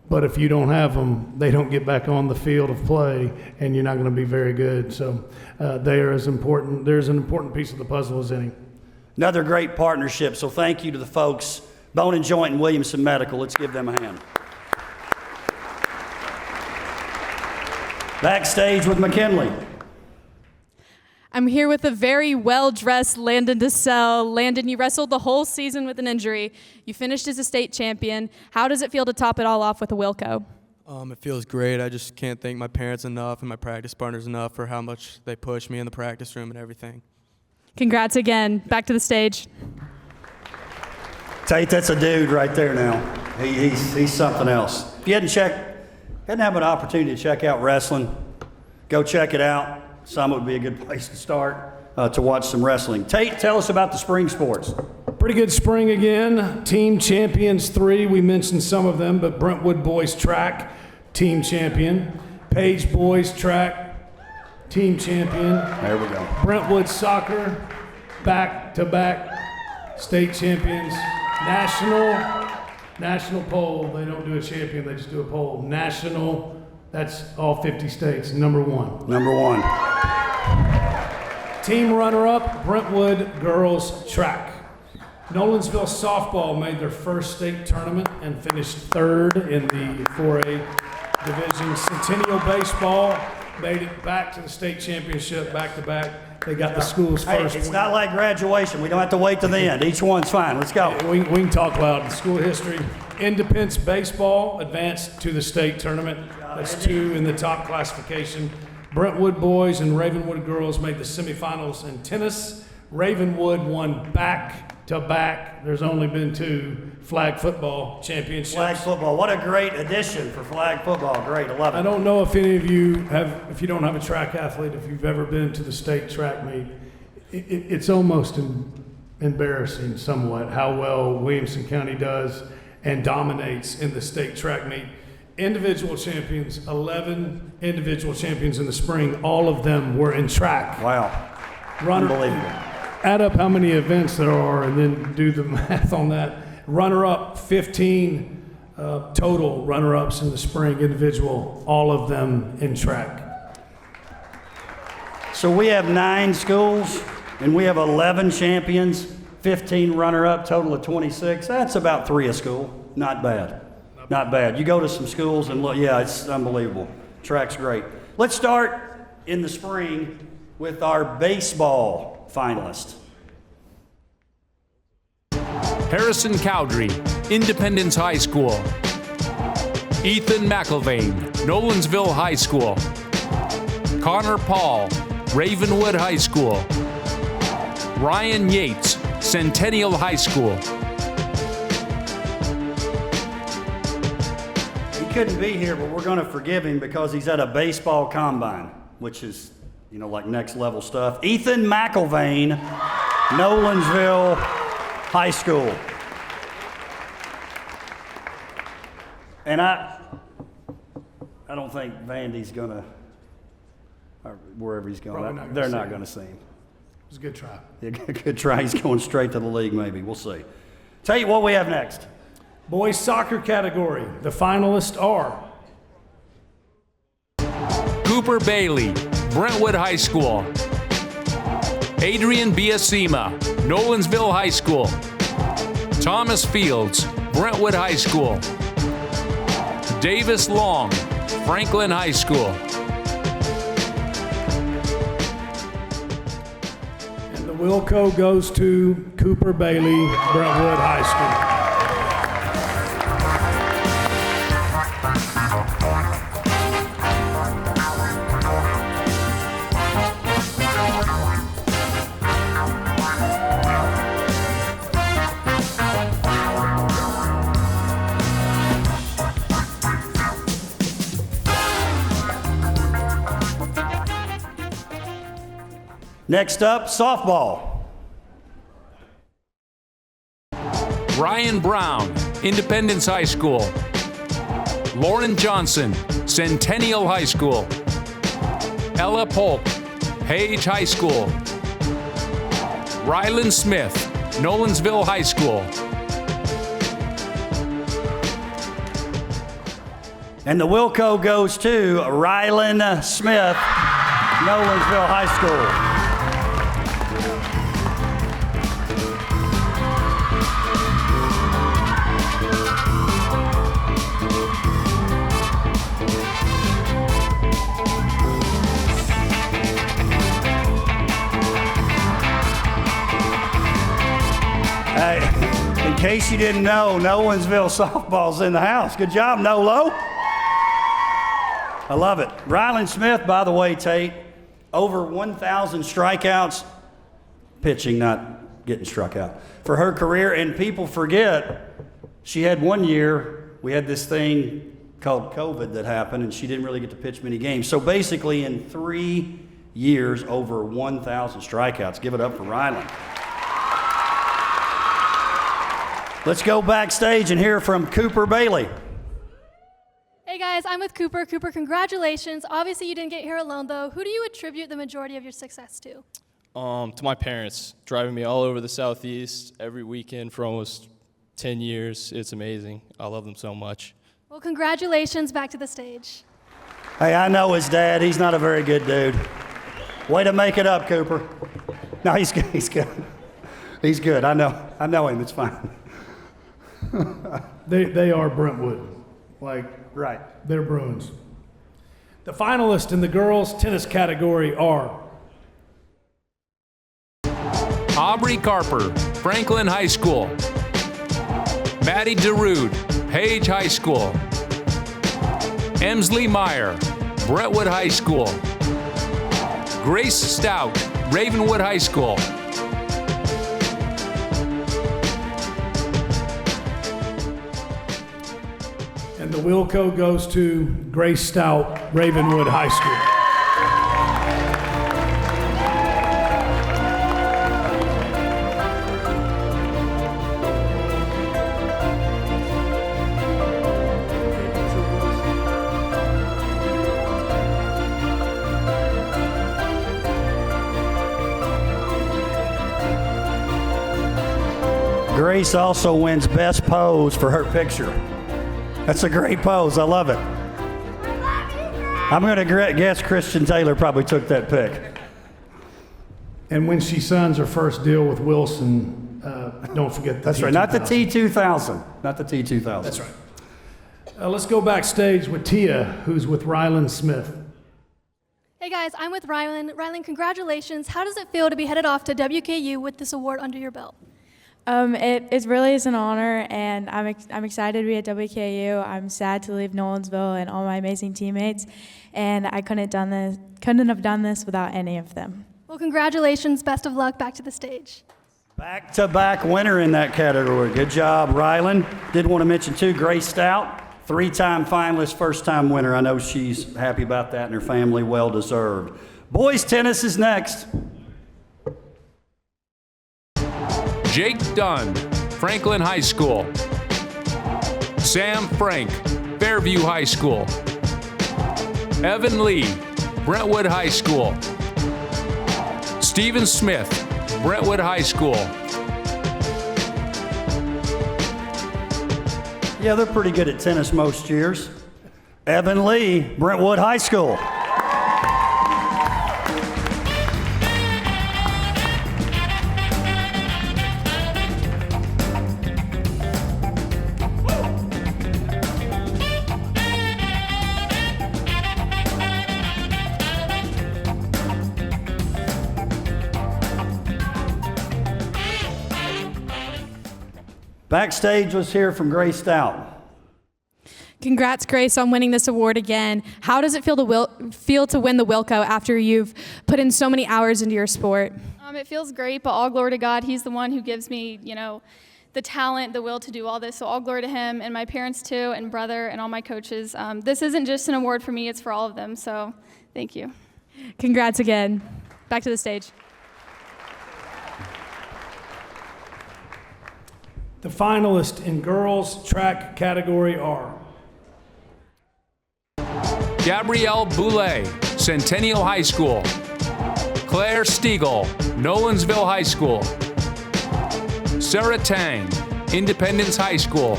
But if you don't have them, they don't get back on the field of play, and you're not going to be very good. So they are as important. There's an important piece of the puzzle as any. Another great partnership. So thank you to the folks, Bone and Joint and Williamson Medical. Let's give them a hand. Backstage with McKinley. I'm here with a very well-dressed Landon DeSalle. Landon, you wrestled the whole season with an injury. You finished as a state champion. How does it feel to top it all off with a Wilco? It feels great. I just can't thank my parents enough and my practice partners enough for how much they push me in the practice room and everything. Congrats again. Back to the stage. Tate, that's a dude right there now. He's something else. If you hadn't have an opportunity to check out wrestling, go check it out. Summit would be a good place to start to watch some wrestling. Tate, tell us about the spring sports. Pretty good spring again. Team champions 3. We mentioned some of them, but Brentwood boys track, team champion. Page boys track, team champion. There we go. Brentwood soccer, back-to-back state champions. National poll. They don't do a champion, they just do a poll. National, that's all 50 states, number 1. Number 1. Team runner-up, Brentwood girls track. Nolensville softball made their first state tournament and finished 3rd in the 4A division. Centennial baseball made it back to the state championship back-to-back. They got the school's Hey, first. it's not like graduation. We don't have to wait to the end. Each one's fine. Let's go. We can talk loud. School history. Independence baseball advanced to the state tournament. That's 2 in the top classification. Brentwood boys and Ravenwood girls made the semifinals in tennis. Ravenwood won back-to-back. There's only been 2 flag football championships. Flag football. What a great addition for flag football. Great. I love it. I don't know if any of you have, if you don't have a track athlete, if you've ever been to the state track meet, it's almost embarrassing somewhat how well Williamson County does and dominates in the state track meet. Individual champions, 11 individual champions in the spring, all of them were in track. Wow. Unbelievable. Add up how many events there are and then do the math on that. Runner-up, 15 total runner-ups in the spring, individual, all of them in track. So we have 9 schools, and we have 11 champions, 15 runner-up, total of 26. That's about 3 a school. Not bad. Not bad. You go to some schools and look, yeah, it's unbelievable. Track's great. Let's start in the spring with our baseball finalist. Harrison Cowdery, Independence High School. Ethan McIlvain, Nolensville High School. Connor Paul, Ravenwood High School. Ryan Yates, Centennial High School. He couldn't be here, but we're going to forgive him because he's at a baseball combine, which is, you know, like next level stuff. Ethan McIlvain, Nolensville High School. And I don't think Vandy's going to, or wherever he's going, they're not going to see him. It was a good try. Yeah, good try. He's going straight to the league, maybe. We'll see. Tell you what we have next. Boys soccer category. The finalists are Cooper Bailey, Brentwood High School. Adrian Biasima, Nolensville High School. Thomas Fields, Brentwood High School. Davis Long, Franklin High School. And the Wilco goes to Cooper Bailey, Brentwood High School. Next up, softball. Ryan Brown, Independence High School. Lauren Johnson, Centennial High School. Ella Polk, Page High School. Rylan Smith, Nolensville High School. And the Wilco goes to Rylan Smith, Nolensville High School. Hey, in case you didn't know, Nolensville softball's in the house. Good job, Nolo. I love it. Rylan Smith, by the way, Tate, over 1,000 strikeouts, pitching, not getting struck out, for her career. And people forget, she had one year, we had this thing called COVID that happened, and she didn't really get to pitch many games. So basically, in 3 years, over 1,000 strikeouts. Give it up for Rylan. Let's go backstage and hear from Cooper Bailey. Hey guys, I'm with Cooper. Cooper, congratulations. Obviously you didn't get here alone though. Who do you attribute the majority of your success to? To my parents, driving me all over the Southeast every weekend for almost 10 years. It's amazing. I love them so much. Well, congratulations. Back to the stage. Hey, I know his dad. He's not a very good dude. Way to make it up, Cooper. No, he's good. He's good. He's good. I know him. It's fine. They are Brentwood. Like, right. They're Bruins. The The finalists in the girls' tennis category are Aubrey Carper, Franklin High School. Maddie DeRude, Page High School. Emsley Meyer, Brentwood High School. Grace Stout, Ravenwood High School. And the Wilco goes to Grace Stout, Ravenwood High School. Grace also wins Best Pose for her picture. That's a great pose. I love it. I'm going to guess Christian Taylor probably took that pic. And when she signs her first deal with Wilson, don't forget the That's T2000. right. Not the T2000. Not the T2000. That's right. Let's go backstage with Tia, who's with Rylan Smith. Hey guys, I'm with Rylan. Rylan, congratulations. How does it feel to be headed off to WKU with this award under your belt? It really is an honor, and I'm excited to be at WKU. I'm sad to leave Nolensville and all my amazing teammates, and I couldn't have done this without any of them. Well, congratulations. Best of luck. Back to the stage. Back-to-back winner in that category. Good job, Rylan. Did want to mention, too, Grace Stout, three-time finalist, first-time winner. I know she's happy about that, and her family well-deserved. Boys tennis is next. Jake Dunn, Franklin High School. Sam Frank, Fairview High School. Evan Lee, Brentwood High School. Stephen Smith, Brentwood High School. Yeah, they're pretty good at tennis most years. Evan Lee, Brentwood High School. Backstage, let's hear from Grace Stout. Congrats, Grace, on winning this award again. How does it feel to win the Wilco after you've put in so many hours into your sport? It feels great, but all glory to God. He's the one who gives me, the talent, the will to do all this. So all glory to him and my parents too, and brother and all my coaches. This isn't just an award for me, it's for all of them. So thank you. Congrats again. Back to the stage. The finalists in girls track category are Gabrielle Boulay, Centennial High School. Claire Stiegel, Nolensville High School. Sarah Tang, Independence High School.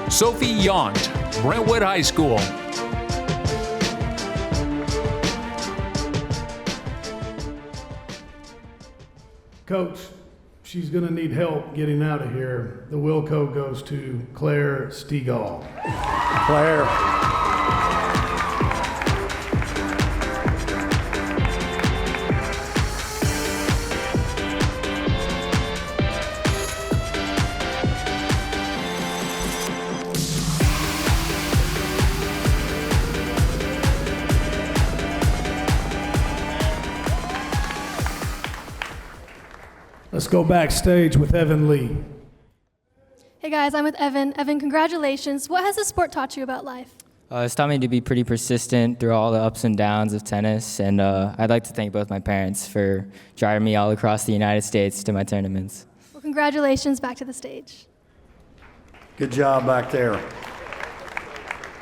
Sophie Yont, Brentwood High School. Coach, she's going to need help getting out of here. The Wilco goes to Claire Stiegel. Claire. Let's go backstage with Evan Lee. Hey guys, I'm with Evan. Evan, congratulations. What has this sport taught you about life? It's taught me to be pretty persistent through all the ups and downs of tennis, and I'd like to thank both my parents for driving me all across the United States to my tournaments. Well, congratulations. Back to the stage. Good job back there.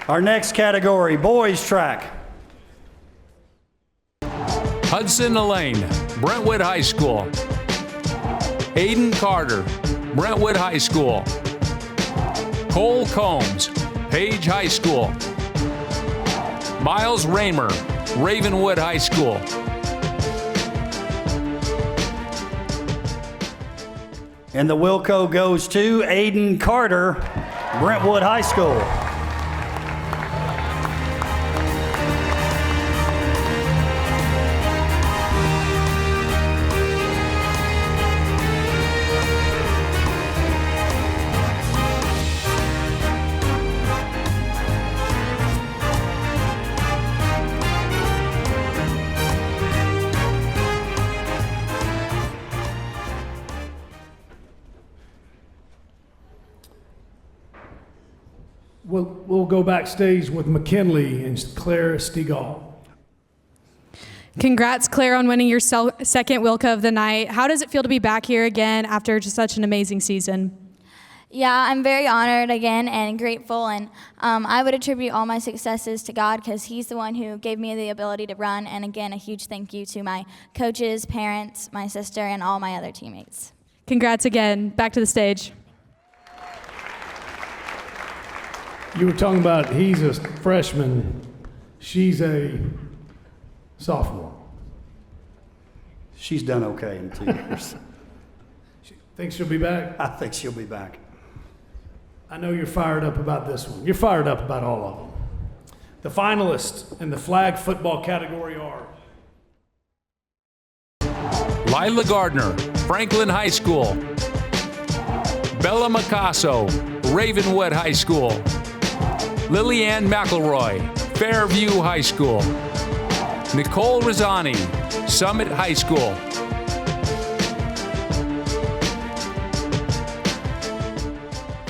Our next category, boys track. Hudson Elaine, Brentwood High School. Aiden Carter, Brentwood High School. Cole Combs, Page High School. Miles Raymer, Ravenwood High School. And the Wilco goes to Aiden Carter, Brentwood High School. we'll go backstage with McKinley and Claire Stegall. Congrats, Claire, on winning your second WILCO of the night. How does it feel to be back here again after just such an amazing season? Yeah, I'm very honored again and grateful, and I would attribute all my successes to God because He's the one who gave me the ability to run, and again, a huge thank you to my coaches, parents, my sister, and all my other teammates. Congrats again. Back to the stage. You were talking about he's a freshman, she's a sophomore. She's done okay in 2 years. Think she'll be back? I think she'll be back. I know you're fired up about this one. You're fired up about all of them. The finalists in the flag football category are Lila Gardner, Franklin High School. Bella Micasso, Ravenwood High School. Lillianne McElroy, Fairview High School. Nicole Rosani, Summit High School.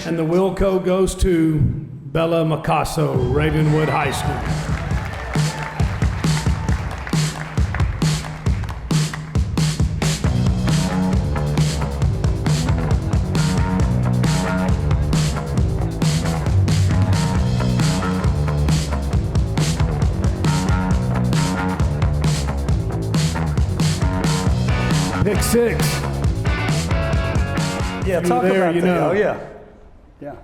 And the WILCO goes to Bella Micasso, Ravenwood High School. Pick six. Yeah, talk there, about you that. know. Oh, yeah. Yeah.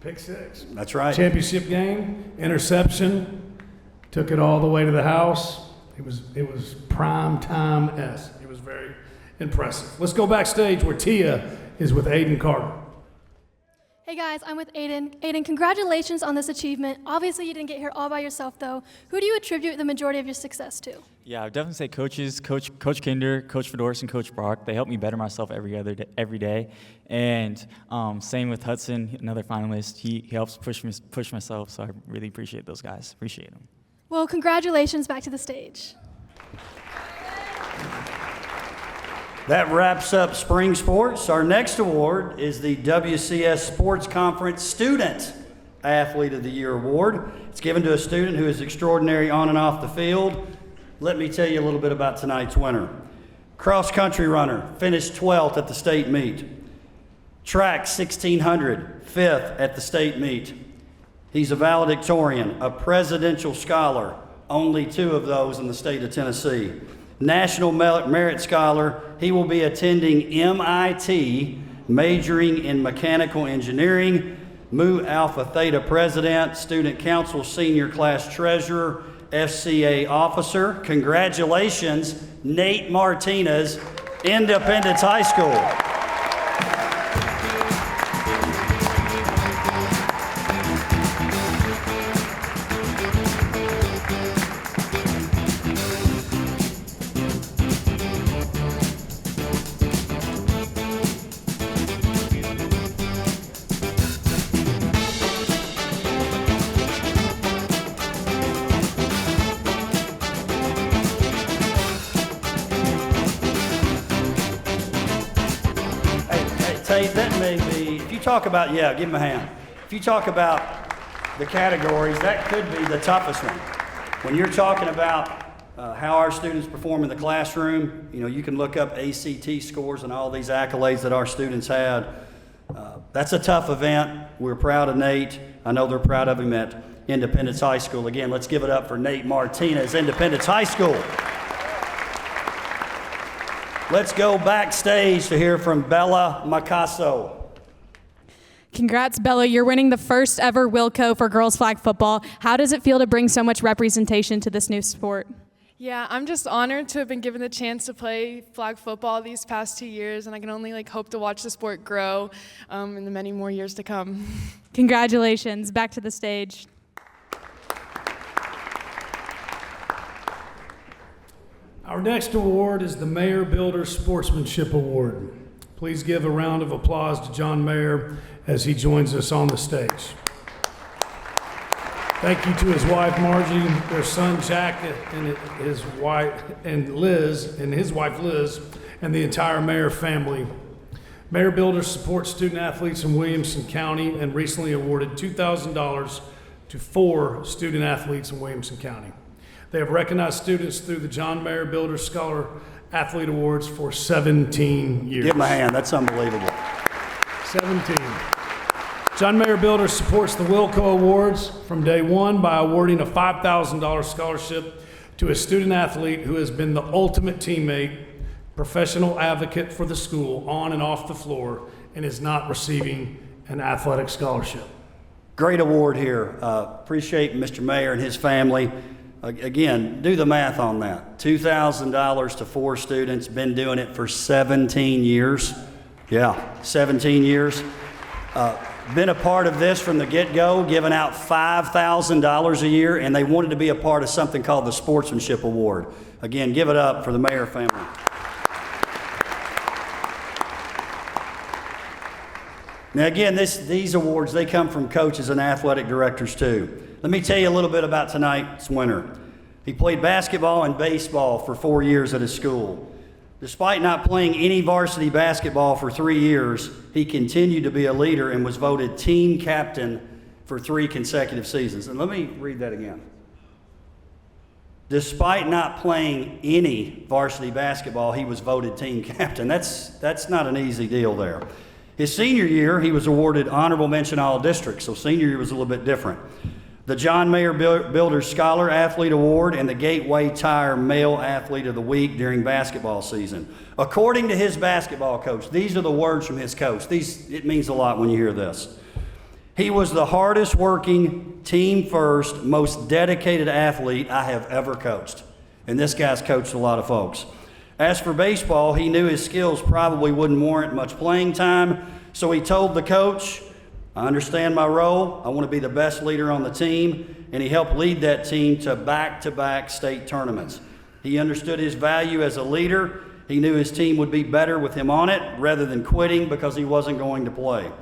Pick six. That's right. Championship game, interception, took it all the way to the house. It was prime time-esque. It was very impressive. Let's go backstage where Tia is with Aiden Carter. Hey guys, I'm with Aiden. Aiden, congratulations on this achievement. Obviously, you didn't get here all by yourself, though. Who do you attribute the majority of your success to? Yeah, I would definitely say coaches, Coach Kinder, Coach Fedoris, and Coach Brock. They help me better myself every day. And same with Hudson, another finalist. He helps push myself, so I really appreciate those guys. Appreciate them. Well, congratulations. Back to the stage. That wraps up spring sports. Our next award is the WCS Sports Conference Student Athlete of the Year Award. It's given to a student who is extraordinary on and off the field. Let me tell you a little bit about tonight's winner. Cross country runner, finished 12th at the state meet. Track 1600, 5th at the state meet. He's a valedictorian, a presidential scholar, only 2 of those in the state of Tennessee. National Merit Scholar. He will be attending MIT, majoring in mechanical engineering. Mu Alpha Theta President, Student Council Senior Class Treasurer, FCA Officer. Congratulations, Nate Martinez, Independence High School. That may be, if you talk about, yeah, give him a hand. If you talk about the categories, that could be the toughest one. When you're talking about how our students perform in the classroom, you know, you can look up ACT scores and all these accolades that our students had. That's a tough event. We're proud of Nate. I know they're proud of him at Independence High School. Again, let's give it up for Nate Martinez, Independence High School. Let's go backstage to hear from Bella Micasso. Congrats, Bella. You're winning the first ever WILCO for girls flag football. How does it feel to bring so much representation to this new sport? Yeah, I'm just honored to have been given the chance to play flag football these past 2 years, and I can only hope to watch the sport grow in the many more years to come. Congratulations. Back to the stage. Our next award is the Mayor Builder Sportsmanship Award. Please give a round of applause to John Mayer as he joins us on the stage. Thank you to his wife Margie, their son Jack, and his wife Liz, and the entire Mayer family. Mayor Builder supports student athletes in Williamson County and recently awarded $2,000 to 4 student athletes in Williamson County. They have recognized students through the John Mayer Builder Scholar Athlete Awards for 17 years. Give them a hand. That's unbelievable. 17. John Mayer Builder supports the WILLCO Awards from day one by awarding a $5,000 scholarship to a student athlete who has been the ultimate teammate, professional advocate for the school on and off the floor, and is not receiving an athletic scholarship. Great award here. Appreciate Mr. Mayer and his family. Again, do the math on that. $2,000 to 4 students, been doing it for 17 years. Yeah, 17 years. Been a part of this from the get-go, giving out $5,000 a year, and they wanted to be a part of something called the Sportsmanship Award. Again, give it up for the Mayer family. Now again, these awards, they come from coaches and athletic directors too. Let me tell you a little bit about tonight's winner. He played basketball and baseball for 4 years at his school. Despite not playing any varsity basketball for 3 years, he continued to be a leader and was voted team captain for 3 consecutive seasons. And let me read that again. Despite not playing any varsity basketball, he was voted team captain. That's not an easy deal there. His senior year, he was awarded honorable mention all district, so senior year was a little bit different. The John Mayer Builder Scholar Athlete Award and the Gateway Tire Male Athlete of the Week during basketball season. According to his basketball coach, these are the words from his coach. It means a lot when you hear this. He was the hardest working, team first, most dedicated athlete I have ever coached. And this guy's coached a lot of folks. As for baseball, he knew his skills probably wouldn't warrant much playing time, so he told the coach, I understand my role, I want to be the best leader on the team, and he helped lead that team to back-to-back state tournaments. He understood his value as a leader. He knew his team would be better with him on it rather than quitting because he wasn't going to play.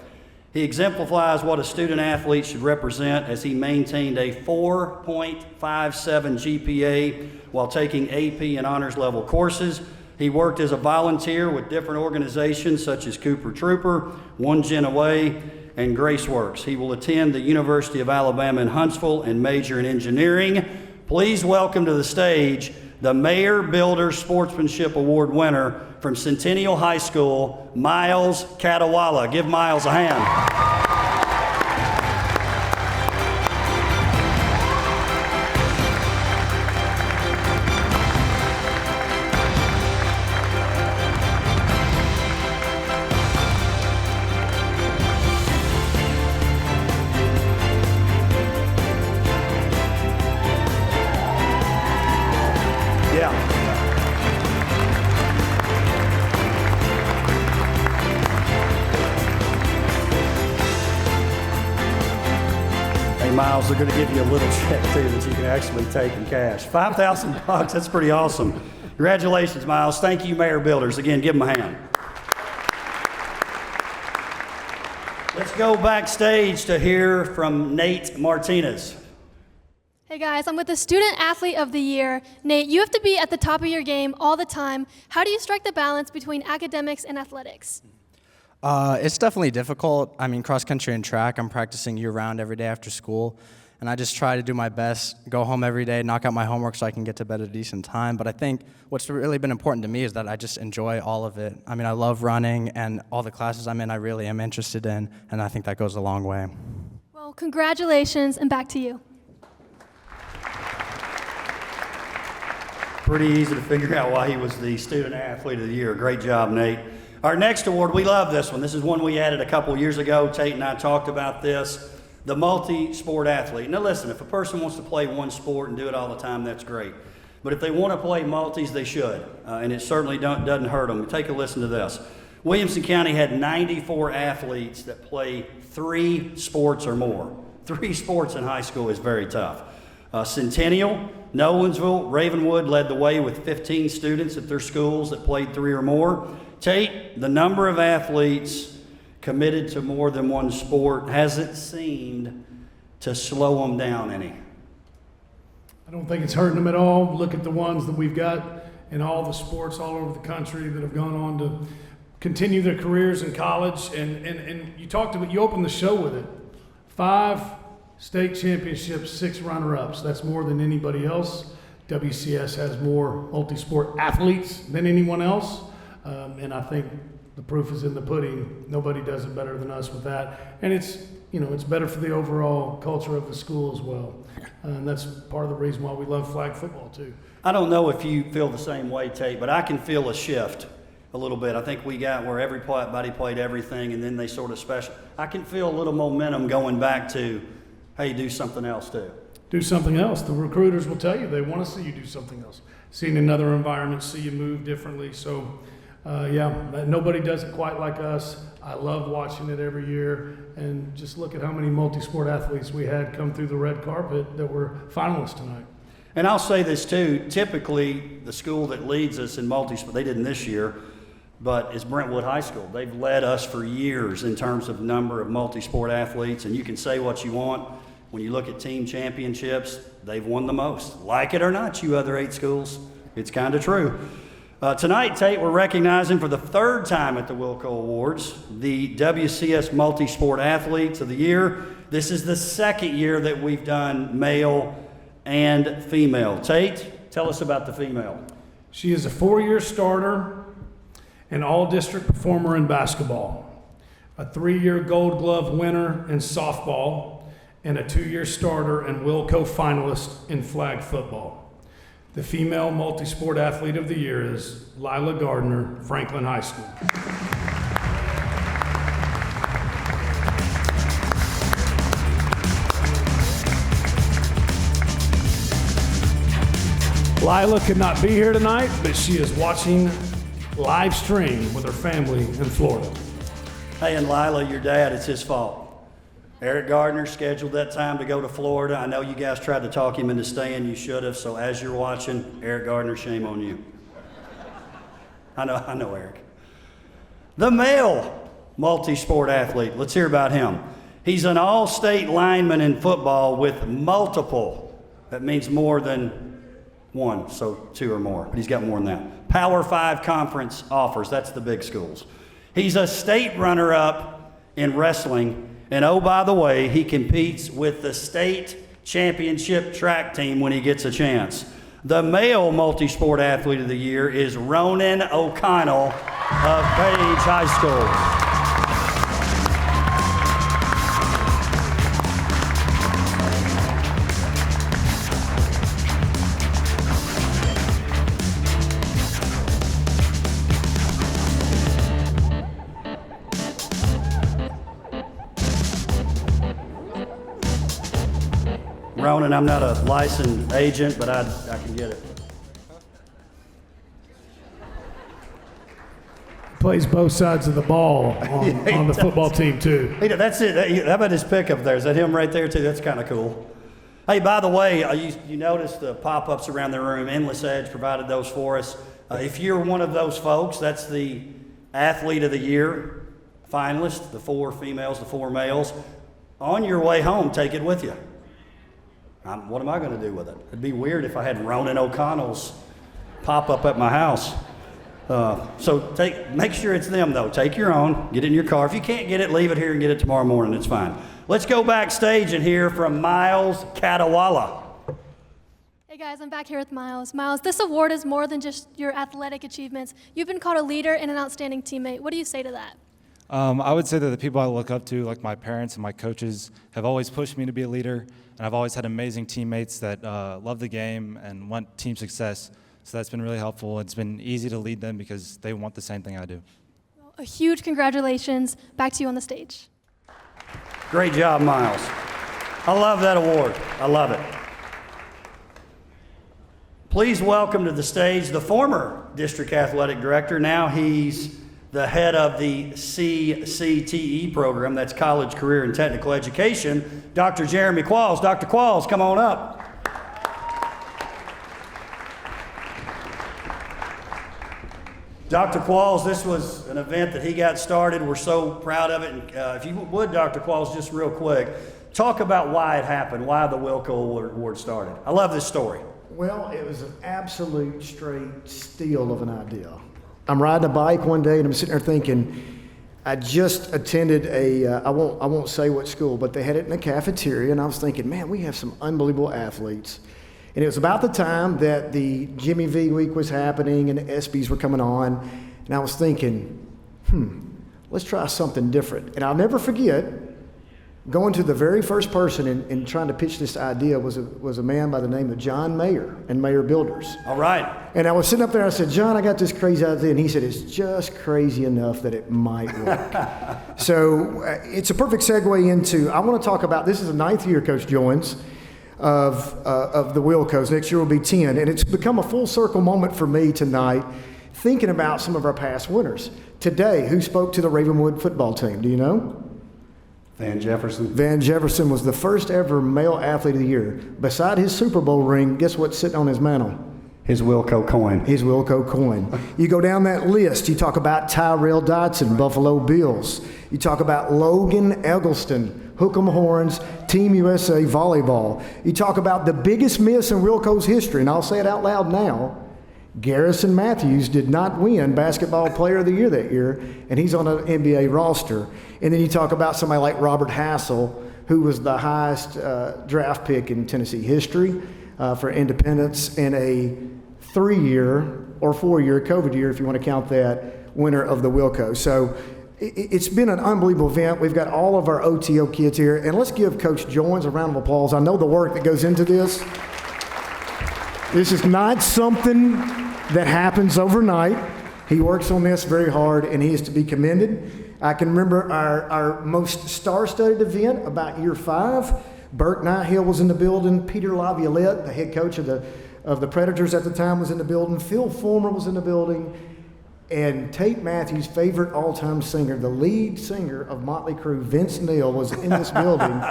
He exemplifies what a student athlete should represent as he maintained a 4.57 GPA while taking AP and honors level courses. He worked as a volunteer with different organizations such as Cooper Trooper, One Gen Away, and Graceworks. He will attend the University of Alabama in Huntsville and major in engineering. Please welcome to the stage the Mayer Builder Sportsmanship Award winner from Centennial High School, Miles Cadwalla. Give Miles a hand. Miles, they're going to give you a little check too that you can actually take in cash. $5,000, that's pretty awesome. Congratulations, Miles. Thank you, Mayer Builders. Again, give them a hand. Let's go backstage to hear from Nate Martinez. Hey guys, I'm with the Student Athlete of the Year. Nate, you have to be at the top of your game all the time. How do you strike the balance between academics and athletics? It's definitely difficult. I mean, cross country and track, I'm practicing year-round every day after school, and I just try to do my best, go home every day, knock out my homework so I can get to bed at a decent time. But I think what's really been important to me is that I just enjoy all of it. I mean, I love running, and all the classes I'm in I really am interested in, and I think that goes a long way. Well, congratulations, and back to you. Pretty easy to figure out why he was the Student Athlete of the Year. Great job, Nate. Our next award, we love this one. This is one we added a couple years ago. Tate and I talked about this, the multi-sport athlete. Now listen, if a person wants to play one sport and do it all the time, that's great. But if they want to play multis, they should. And it certainly doesn't hurt them. Take a listen to this. Williamson County had 94 athletes that play 3 sports or more. 3 sports in high school is very tough. Centennial, Nolensville, Ravenwood led the way with 15 students at their schools that played 3 or more. Tate, the number of athletes committed to more than one sport hasn't seemed to slow them down any. I don't think it's hurting them at all. Look at the ones that we've got in all the sports all over the country that have gone on to continue their careers in college. And you talked about, you opened the show with it. 5 State championships, 6 runner-ups. That's more than anybody else. WCS has more multi-sport athletes than anyone else. And I think the proof is in the pudding. Nobody does it better than us with that. And it's better for the overall culture of the school as well. And that's part of the reason why we love flag football too. I don't know if you feel the same way, Tate, but I can feel a shift a little bit. I think we got where everybody played everything and then they sort of special. I can feel a little momentum going back to, hey, do something else too. Do something else. The recruiters will tell you they want to see you do something else. See in another environment, see you move differently. So, nobody does it quite like us. I love watching it every year. And just look at how many multi-sport athletes we had come through the red carpet that were finalists tonight. And I'll say this too, typically the school that leads us in multi-sport, they didn't this year, but is Brentwood High School. They've led us for years in terms of number of multi-sport athletes, and you can say what you want. When you look at team championships, they've won the most. Like it or not, you other 8 schools, it's kind of true. Tonight, Tate, we're recognizing for the 3rd time at the WILLCO Awards, the WCS Multi-Sport Athletes of the Year. This is the 2nd year that we've done male and female. Tate, tell us about the female. She is a 4-year starter, an all-district performer in basketball, a 3-year Gold Glove winner in softball, and a 2-year starter and WILLCO finalist in flag football. The female multi-sport athlete of the year is Lila Gardner, Franklin High School. Lila could not be here tonight, but she is watching live stream with her family in Florida. Hey, and Lila, your dad, it's his fault. Eric Gardner scheduled that time to go to Florida. I know you guys tried to talk him into staying. You should have. So as you're watching, Eric Gardner, shame on you. I know Eric. The male multi-sport athlete. Let's hear about him. He's an all-state lineman in football with multiple. That means more than 1, so 2 or more. But he's got more than that. Power 5 conference offers. That's the big schools. He's a state runner-up in wrestling. And oh, by the way, he competes with the state championship track team when he gets a chance. The male multi-sport athlete of the year is Ronan O'Connell of Page High School. Ronan, I'm not a licensed agent, but I can get it. Plays both sides of the ball on the football team, too. Hey, that's it. How about his pickup there? Is that him right there, too? That's kind of cool. Hey, by the way, you noticed the pop-ups around the room. Endless Edge provided those for us. If you're one of those folks, that's the Athlete of the Year finalist, the 4 females, the 4 males. On your way home, take it with you. What am I going to do with it? It'd be weird if I had Ronan O'Connell's pop up at my house. So make sure it's them, though. Take your own. Get it in your car. If you can't get it, leave it here and get it tomorrow morning. It's fine. Let's go backstage and hear from Miles Cadwalla. Hey guys, I'm back here with Miles. Miles, this award is more than just your athletic achievements. You've been called a leader and an outstanding teammate. What do you say to that? I would say that the people I look up to, like my parents and my coaches, have always pushed me to be a leader, and I've always had amazing teammates that love the game and want team success. So that's been really helpful. It's been easy to lead them because they want the same thing I do. A huge congratulations. Back to you on the stage. Great job, Miles. I love that award. I love it. Please welcome to the stage the former district athletic director. Now he's the head of the CCTE program, that's College, Career, and Technical Education, Dr. Jeremy Qualls. Dr. Qualls, come on up. Dr. Qualls, this was an event that he got started. We're so proud of it. And, if you would, Dr. Qualls, just real quick, talk about why it happened, why the WILLCO Award started. I love this story. Well, it was an absolute straight steal of an idea. I'm riding a bike one day and I'm sitting there thinking, I just attended I won't say what school, but they had it in the cafeteria, and I was thinking, man, we have some unbelievable athletes. And it was about the time that the Jimmy V week was happening and the ESPYs were coming on, and I was thinking, let's try something different. And I'll never forget going to the very first person and trying to pitch this idea was a man by the name of John Mayer and Mayer Builders. All right. And I was sitting up there, I said, John, I got this crazy idea. And he said, it's just crazy enough that it might work. So it's a perfect segue into, I want to talk about, this is the 9th year Coach joins of the WILLCOs. Next year will be 10. And it's become a full circle moment for me tonight, thinking about some of our past winners. Today, who spoke to the Ravenwood football team? Do you know? Van Jefferson. Van Jefferson was the first ever male athlete of the year. Beside his Super Bowl ring, guess what's sitting on his mantle? His Wilco coin. His Wilco coin. You go down that list, you talk about Tyrell Dotson, Buffalo Bills. You talk about Logan Eggleston, Hook'em Horns, Team USA volleyball. You talk about the biggest miss in Wilco's history, and I'll say it out loud now. Garrison Matthews did not win Basketball Player of the Year that year, and he's on an NBA roster. And then you talk about somebody like Robert Hassel, who was the highest draft pick in Tennessee history for independence, and a 3-year or 4-year COVID year, if you want to count that, winner of the WILLCOs. So it's been an unbelievable event. We've got all of our OTO kids here, and let's give Coach Joins a round of applause. I know the work that goes into this. This is not something that happens overnight. He works on this very hard, and he is to be commended. I can remember our most star-studded event about year 5. Burt Nihill was in the building. Peter Laviolette, the head coach of the Predators at the time, was in the building. Phil Fulmer was in the building. And Tate Matthews' favorite all-time singer, the lead singer of Motley Crue, Vince Neil, was in this building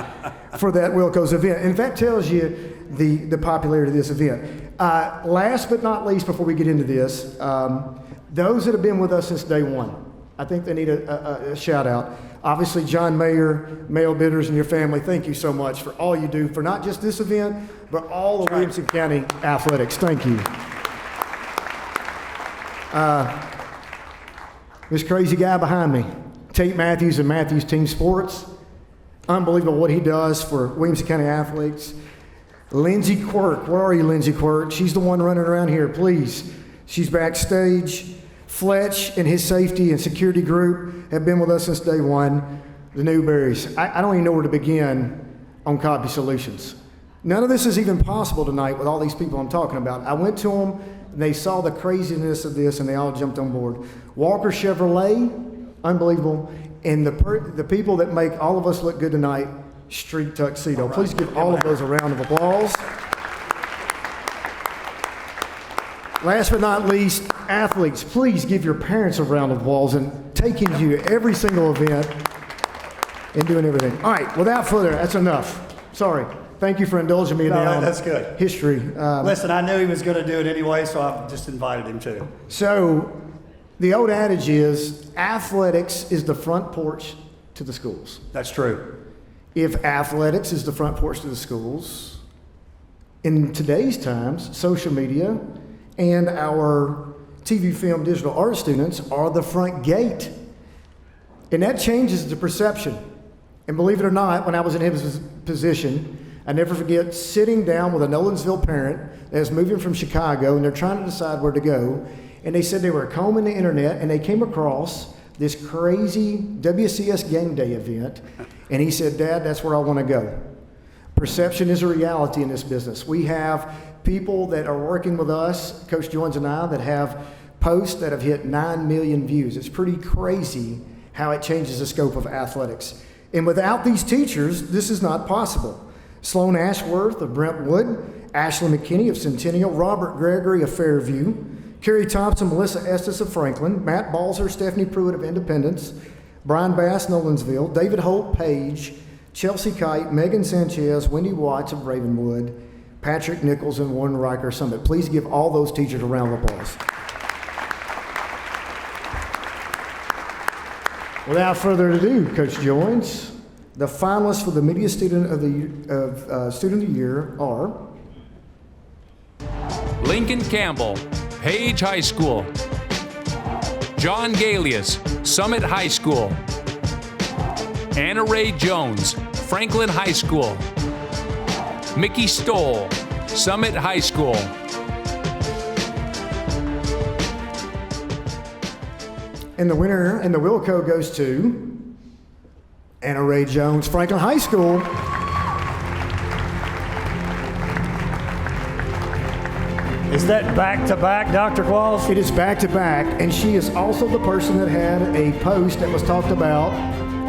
for that WILLCOs event. And that tells you the popularity of this event. Last but not least, before we get into this, those that have been with us since day one, I think they need a shout out. Obviously, John Mayer, Mayo Bidders, and your family, thank you so much for all you do for not just this event, but all of Williamson County athletics. Thank you. This crazy guy behind me, Tate Matthews and Matthews Team Sports. Unbelievable what he does for Williamson County athletes. Lindsay Quirk, where are you, Lindsay Quirk? She's the one running around here, please. She's backstage. Fletch and his safety and security group have been with us since day one. The Newberries. I don't even know where to begin on Copy Solutions. None of this is even possible tonight with all these people I'm talking about. I went to them, and they saw the craziness of this, and they all jumped on board. Walker Chevrolet, unbelievable. And the people that make all of us look good tonight, Street Tuxedo. Right. Please give all of those a round of applause. Last but not least, athletes, please give your parents a round of applause and taking you to every single event and doing everything. All right, without further, that's enough. Sorry. Thank you for indulging me in that's good. History. Listen, I knew he was going to do it anyway, so I just invited him to. So the old adage is athletics is the front porch to the schools. That's true. If athletics is the front porch to the schools, in today's times, social media and our TV, film, digital art students are the front gate. And that changes the perception. And believe it or not, when I was in his position, I never forget sitting down with a Nolensville parent that was moving from Chicago, and they're trying to decide where to go. And they said they were combing the internet, and they came across this crazy WCS game day event. And he said, Dad, that's where I want to go. Perception is a reality in this business. We have people that are working with us, Coach Joins and I, that have posts that have hit 9 million views. It's pretty crazy how it changes the scope of athletics. And without these teachers, this is not possible. Sloan Ashworth of Brentwood, Ashley McKinney of Centennial, Robert Gregory of Fairview, Kerry Thompson, Melissa Estes of Franklin, Matt Balzer, Stephanie Pruitt of Independence, Brian Bass, Nolensville, David Holt Page, Chelsea Kite, Megan Sanchez, Wendy Watts of Ravenwood, Patrick Nichols, and Warren Riker Summit. Please give all those teachers a round of applause. Without further ado, Coach Joins, the finalists for the Media Student of the Year are Lincoln Campbell, Page High School. John Galius, Summit High School. Anna Ray Jones, Franklin High School. Mickey Stoll, Summit High School. And the winner and the Wilco goes to Anna Ray Jones, Franklin High School. Is that back-to-back, Dr. Qualls? It is back-to-back, and she is also the person that had a post that was talked about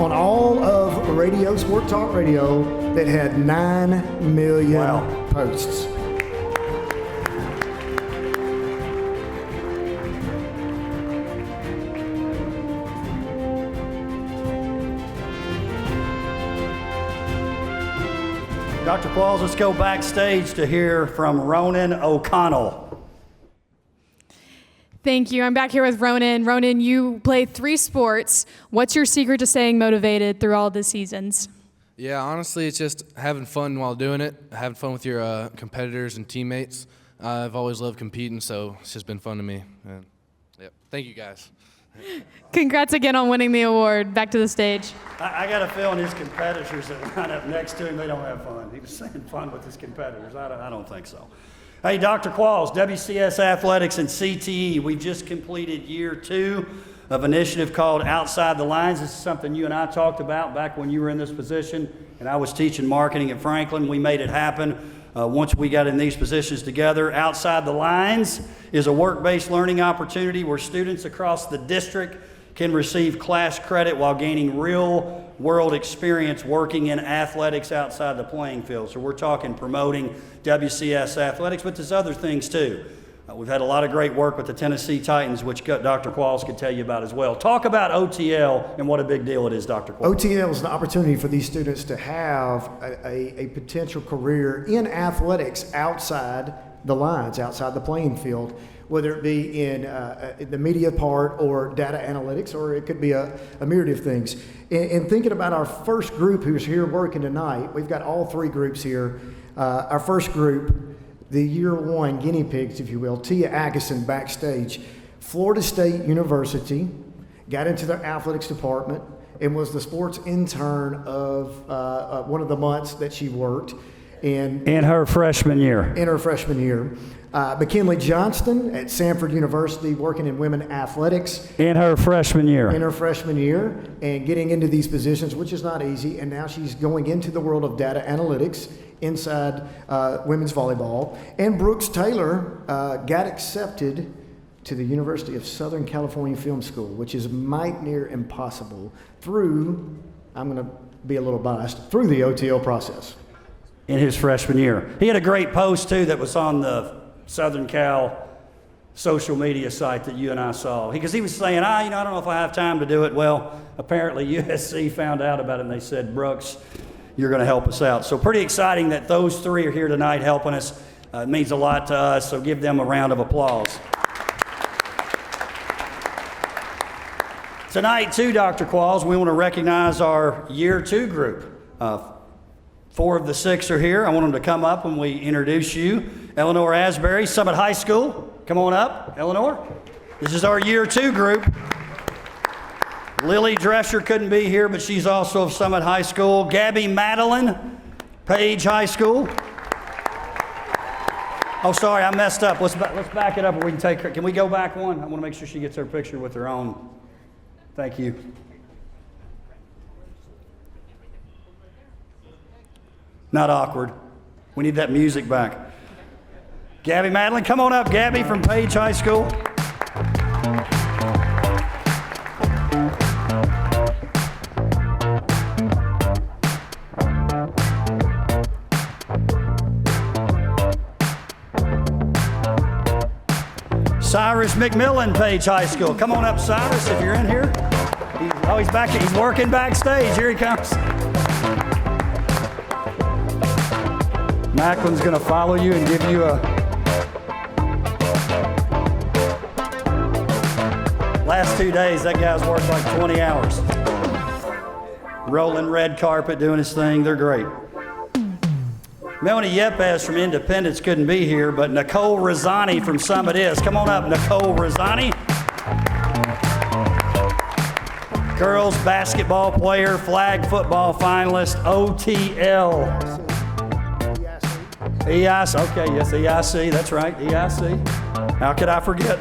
on all of radio, Sport Talk Radio, that had 9 million posts. Dr. Qualls, let's go backstage to hear from Ronan O'Connell. Thank you. I'm back here with Ronan. Ronan, you play 3 sports. What's your secret to staying motivated through all the seasons? Yeah, honestly, it's just having fun while doing it, having fun with your competitors and teammates. I've always loved competing, so it's just been fun to me. And, yep. Thank you, guys. Congrats again on winning the award. Back to the stage. I got a feeling his competitors that line up next to him, they don't have fun. He was saying fun with his competitors. I don't think so. Hey, Dr. Qualls, WCS Athletics and CTE, we've just completed year 2 of an initiative called Outside the Lines. This is something you and I talked about back when you were in this position, and I was teaching marketing at Franklin. We made it happen once we got in these positions together. Outside the Lines is a work-based learning opportunity where students across the district can receive class credit while gaining real-world experience working in athletics outside the playing field. So we're talking promoting WCS athletics, but there's other things too. We've had a lot of great work with the Tennessee Titans, which Dr. Qualls could tell you about as well. Talk about OTL and what a big deal it is, Dr. Qualls. OTL is an opportunity for these students to have a potential career in athletics outside the lines, outside the playing field, whether it be in the media part or data analytics, or it could be a myriad of things. And thinking about our first group who's here working tonight, we've got all 3 groups here. Our first group, the year 1 guinea pigs, if you will, Tia Agason backstage, Florida State University, got into their athletics department and was the sports intern of one of the months that she worked. In her freshman year. In her freshman year. McKinley Johnston at Samford University, working in women athletics. In her freshman year. In her freshman year, and getting into these positions, which is not easy. And now she's going into the world of data analytics inside women's volleyball. And Brooks Taylor got accepted to the University of Southern California Film School, which is might near impossible through, I'm going to be a little biased, through the OTL process. In his freshman year. He had a great post too that was on the Southern Cal social media site that you and I saw. Because he was saying, I don't know if I have time to do it. Well, apparently USC found out about it and they said, Brooks, you're going to help us out. So pretty exciting that those 3 are here tonight helping us. It means a lot to us, so give them a round of applause. Tonight too, Dr. Qualls, we want to recognize our year 2 group. 4 of the 6 are here. I want them to come up when we introduce you. Eleanor Asbury, Summit High School. Come on up, Eleanor. This is our year 2 group. Lily Drescher couldn't be here, but she's also of Summit High School. Gabby Madeline, Page High School. Oh, sorry, I messed up. Let's back it up where we can take her. Can we go back one? I want to make sure she gets her picture with her own. Thank you. Not awkward. We need that music back. Gabby Madeline, come on up, Gabby from Page High School. Cyrus McMillan, Page High School. Come on up, Cyrus, if you're in here. He's back. He's working backstage. Here he comes. Macklin's going to follow you and give you a... Last 2 days, that guy's worked like 20 hours. Rolling red carpet, doing his thing. They're great. Melanie Yepes from Independence couldn't be here, but Nicole Rosani from Summit is. Come on up, Nicole Rosani. girls basketball player, flag football finalist, OTL. EIC, okay, yes, EIC, that's right, EIC. How could I forget?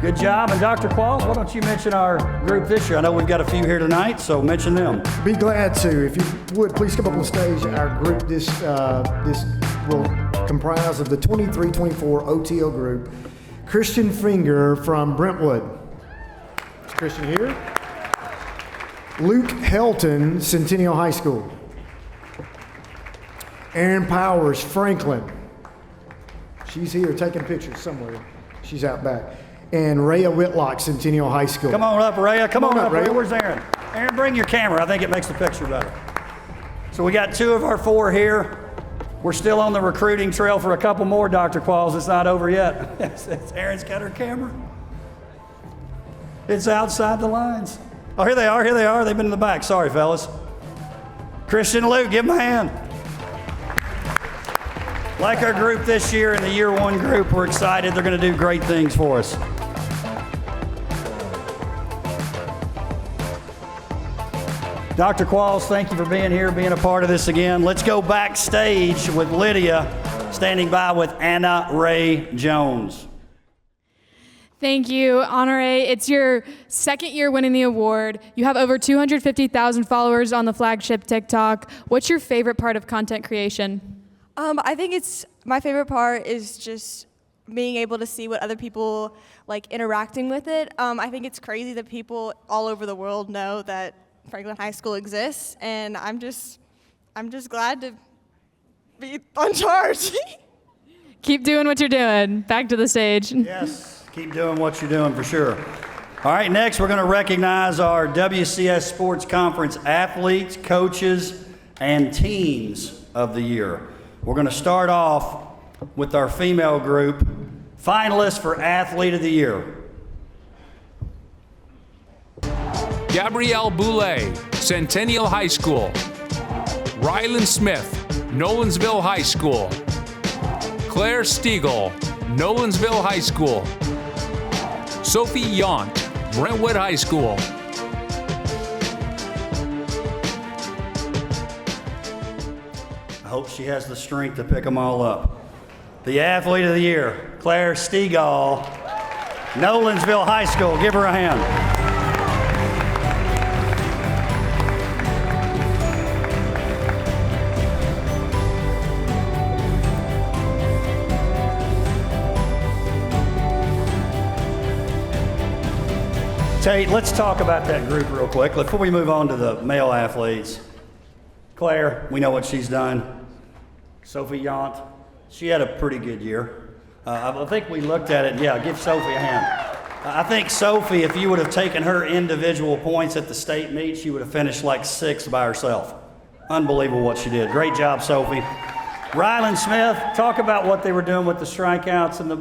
Good job. And Dr. Qualls, why don't you mention our group this year? I know we've got a few here tonight, so mention them. Be glad to. If you would, please come up on stage. Our group this will comprise of the 23-24 OTL group. Christian Finger from Brentwood. Is Christian here? Luke Helton, Centennial High School. Aaron Powers, Franklin. She's here taking pictures somewhere. She's out back. And Rhea Whitlock, Centennial High School. Come on up, Rhea. Come on up, Rhea. Rhea. Where's Aaron? Aaron, bring your camera. I think it makes the picture better. So we got 2 of our 4 here. We're still on the recruiting trail for a couple more, Dr. Qualls. It's not over yet. Aaron's got her camera. It's outside the lines. Oh, here they are. Here they are. They've been in the back. Sorry, fellas. Christian and Luke, give them a hand. Like our group this year in the year 1 group, we're excited. They're going to do great things for us. Dr. Qualls, thank you for being here, being a part of this again. Let's go backstage with Lydia, standing by with Anna Ray Jones. Thank you, Honore. It's your 2nd year winning the award. You have over 250,000 followers on the flagship TikTok. What's your favorite part of content creation? I think my favorite part is just being able to see what other people like interacting with it. I think it's crazy that people all over the world know that Franklin High School exists, and I'm just glad to be on charge. Keep doing what you're doing. Back to the stage. Yes, keep doing what you're doing for sure. All right, next we're going to recognize our WCS Sports Conference athletes, coaches, and teams of the year. We're going to start off with our female group, finalists for Athlete of the Year. Gabrielle Boulay, Centennial High School. Rylan Smith, Nolensville High School. Claire Stiegel, Nolensville High School. Sophie Yont, Brentwood High School. I hope she has the strength to pick them all up. The Athlete of the Year, Claire Stiegel, Nolensville High School. Give her a hand. Tate, let's talk about that group real quick before we move on to the male athletes. Claire, we know what she's done. Sophie Yont, she had a pretty good year. I think we looked at it. Yeah, give Sophie a hand. I think Sophie, if you would have taken her individual points at the state meet, she would have finished like 6th by herself. Unbelievable what she did. Great job, Sophie. Rylan Smith, talk about what they were doing with the strikeouts and the...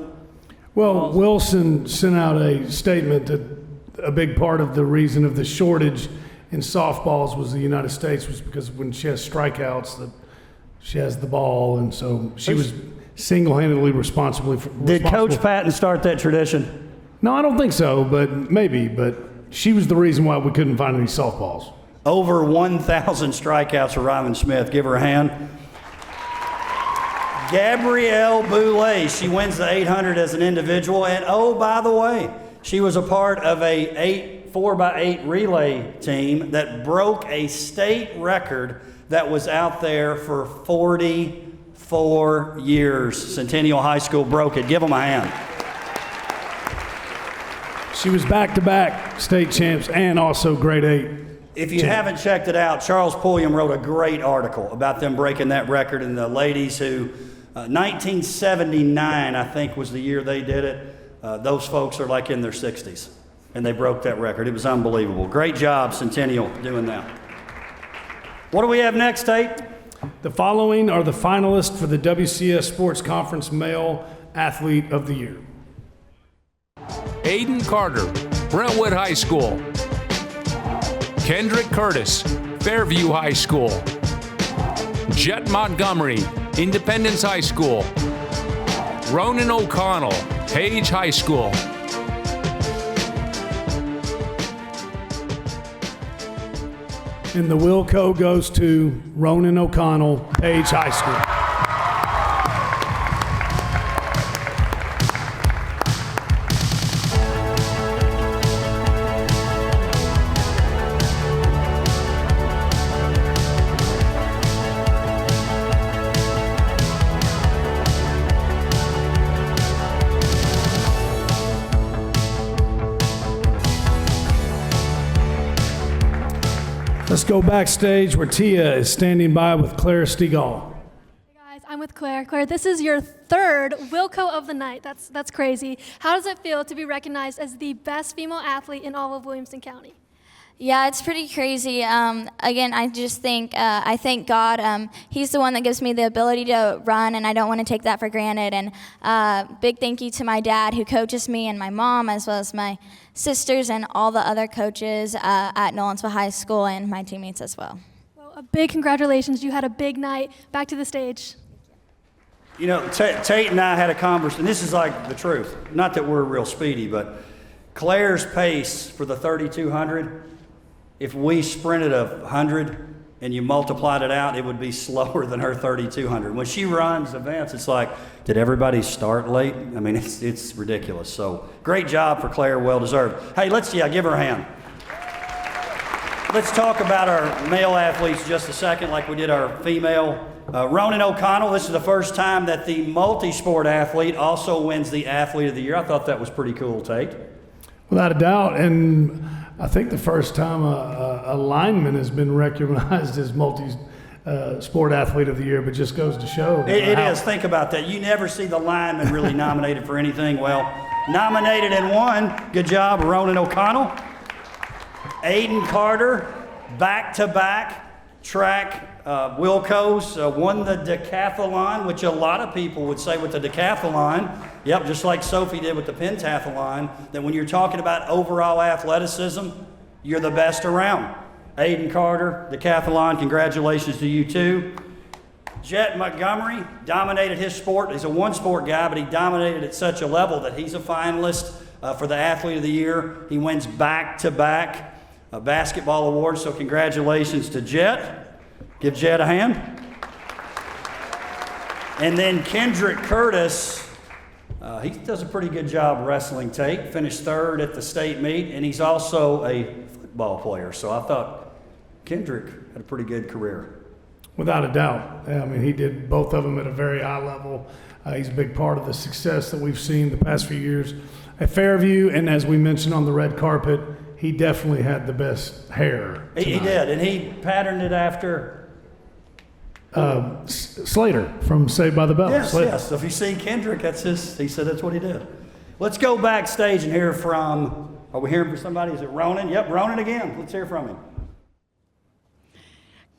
Well, Wilson sent out a statement that a big part of the reason of the shortage in softballs was the United States was because when she has strikeouts that she has the ball, and so she was single-handedly responsible. Did Coach Patton start that tradition? No, I don't think so, but maybe. But she was the reason why we couldn't find any softballs. Over 1,000 strikeouts for Rylan Smith. Give her a hand. Gabrielle Boulay, she wins the 800 as an individual, and oh, by the way, she was a part of a 4x8 relay team that broke a state record that was out there for 44 years. Centennial High School broke it. Give them a hand. She was back-to-back state champs and also grade 8. If you haven't checked it out, Charles Pulliam wrote a great article about them breaking that record, and the ladies who, 1979, I think, was the year they did it. Those folks are like in their 60s, and they broke that record. It was unbelievable. Great job, Centennial, doing that. What do we have next, Tate? The following are the finalists for the WCS Sports Conference Male Athlete of the Year. Aiden Carter, Brentwood High School. Kendrick Curtis, Fairview High School. Jet Montgomery, Independence High School. Ronan O'Connell, Page High School. And the WILLCO goes to Ronan O'Connell, Page High School. Let's go backstage where Tia is standing by with Claire Stegall. Guys, I'm with Claire. Claire, this is your third WILLCO of the night. That's crazy. How does it feel to be recognized as the best female athlete in all of Williamson County? Yeah, it's pretty crazy. Again, I just think, I thank God. He's the one that gives me the ability to run, and I don't want to take that for granted. And big thank you to my dad who coaches me, and my mom, as well as my sisters and all the other coaches at Nolensville High School and my teammates as well. Well, a big congratulations. You had a big night. Back to the stage. You know, Tate and I had a conversation, and this is like the truth. Not that we're real speedy, but Claire's pace for the 3,200, if we sprinted 100 and you multiplied it out, it would be slower than her 3,200. When she runs events, it's like, did everybody start late? I mean, it's ridiculous. So great job for Claire, well deserved. Hey, give her a hand. Let's talk about our male athletes just a second, like we did our female. Ronan O'Connell, this is the first time that the multi-sport athlete also wins the Athlete of the Year. I thought that was pretty cool, Tate. Without a doubt, and I think the first time a lineman has been recognized as multi-sport athlete of the year, but just goes to show. It is. Think about that. You never see the lineman really nominated for anything. Well, nominated and won. Good job, Ronan O'Connell. Aiden Carter, back-to-back track WILLCOs, won the decathlon, which a lot of people would say with the decathlon, yep, just like Sophie did with the pentathlon, that when you're talking about overall athleticism, you're the best around. Aiden Carter, decathlon, congratulations to you too. Jet Montgomery dominated his sport. He's a one-sport guy, but he dominated at such a level that he's a finalist for the Athlete of the Year. He wins back-to-back basketball awards, so congratulations to Jet. Give Jet a hand. And then Kendrick Curtis, he does a pretty good job wrestling, Tate. Finished third at the state meet, and he's also a football player. So I thought Kendrick had a pretty good career. Without a doubt. I mean, he did both of them at a very high level. He's a big part of the success that we've seen the past few years at Fairview, and as we mentioned on the red carpet, he definitely had the best hair. He did, and he patterned it after Slater from Saved by the Bell. Yes, Slater. yes. So if you see Kendrick, he said that's what he did. Let's go backstage and hear from, are we hearing from somebody? Is it Ronan? Yep, Ronan again. Let's hear from him.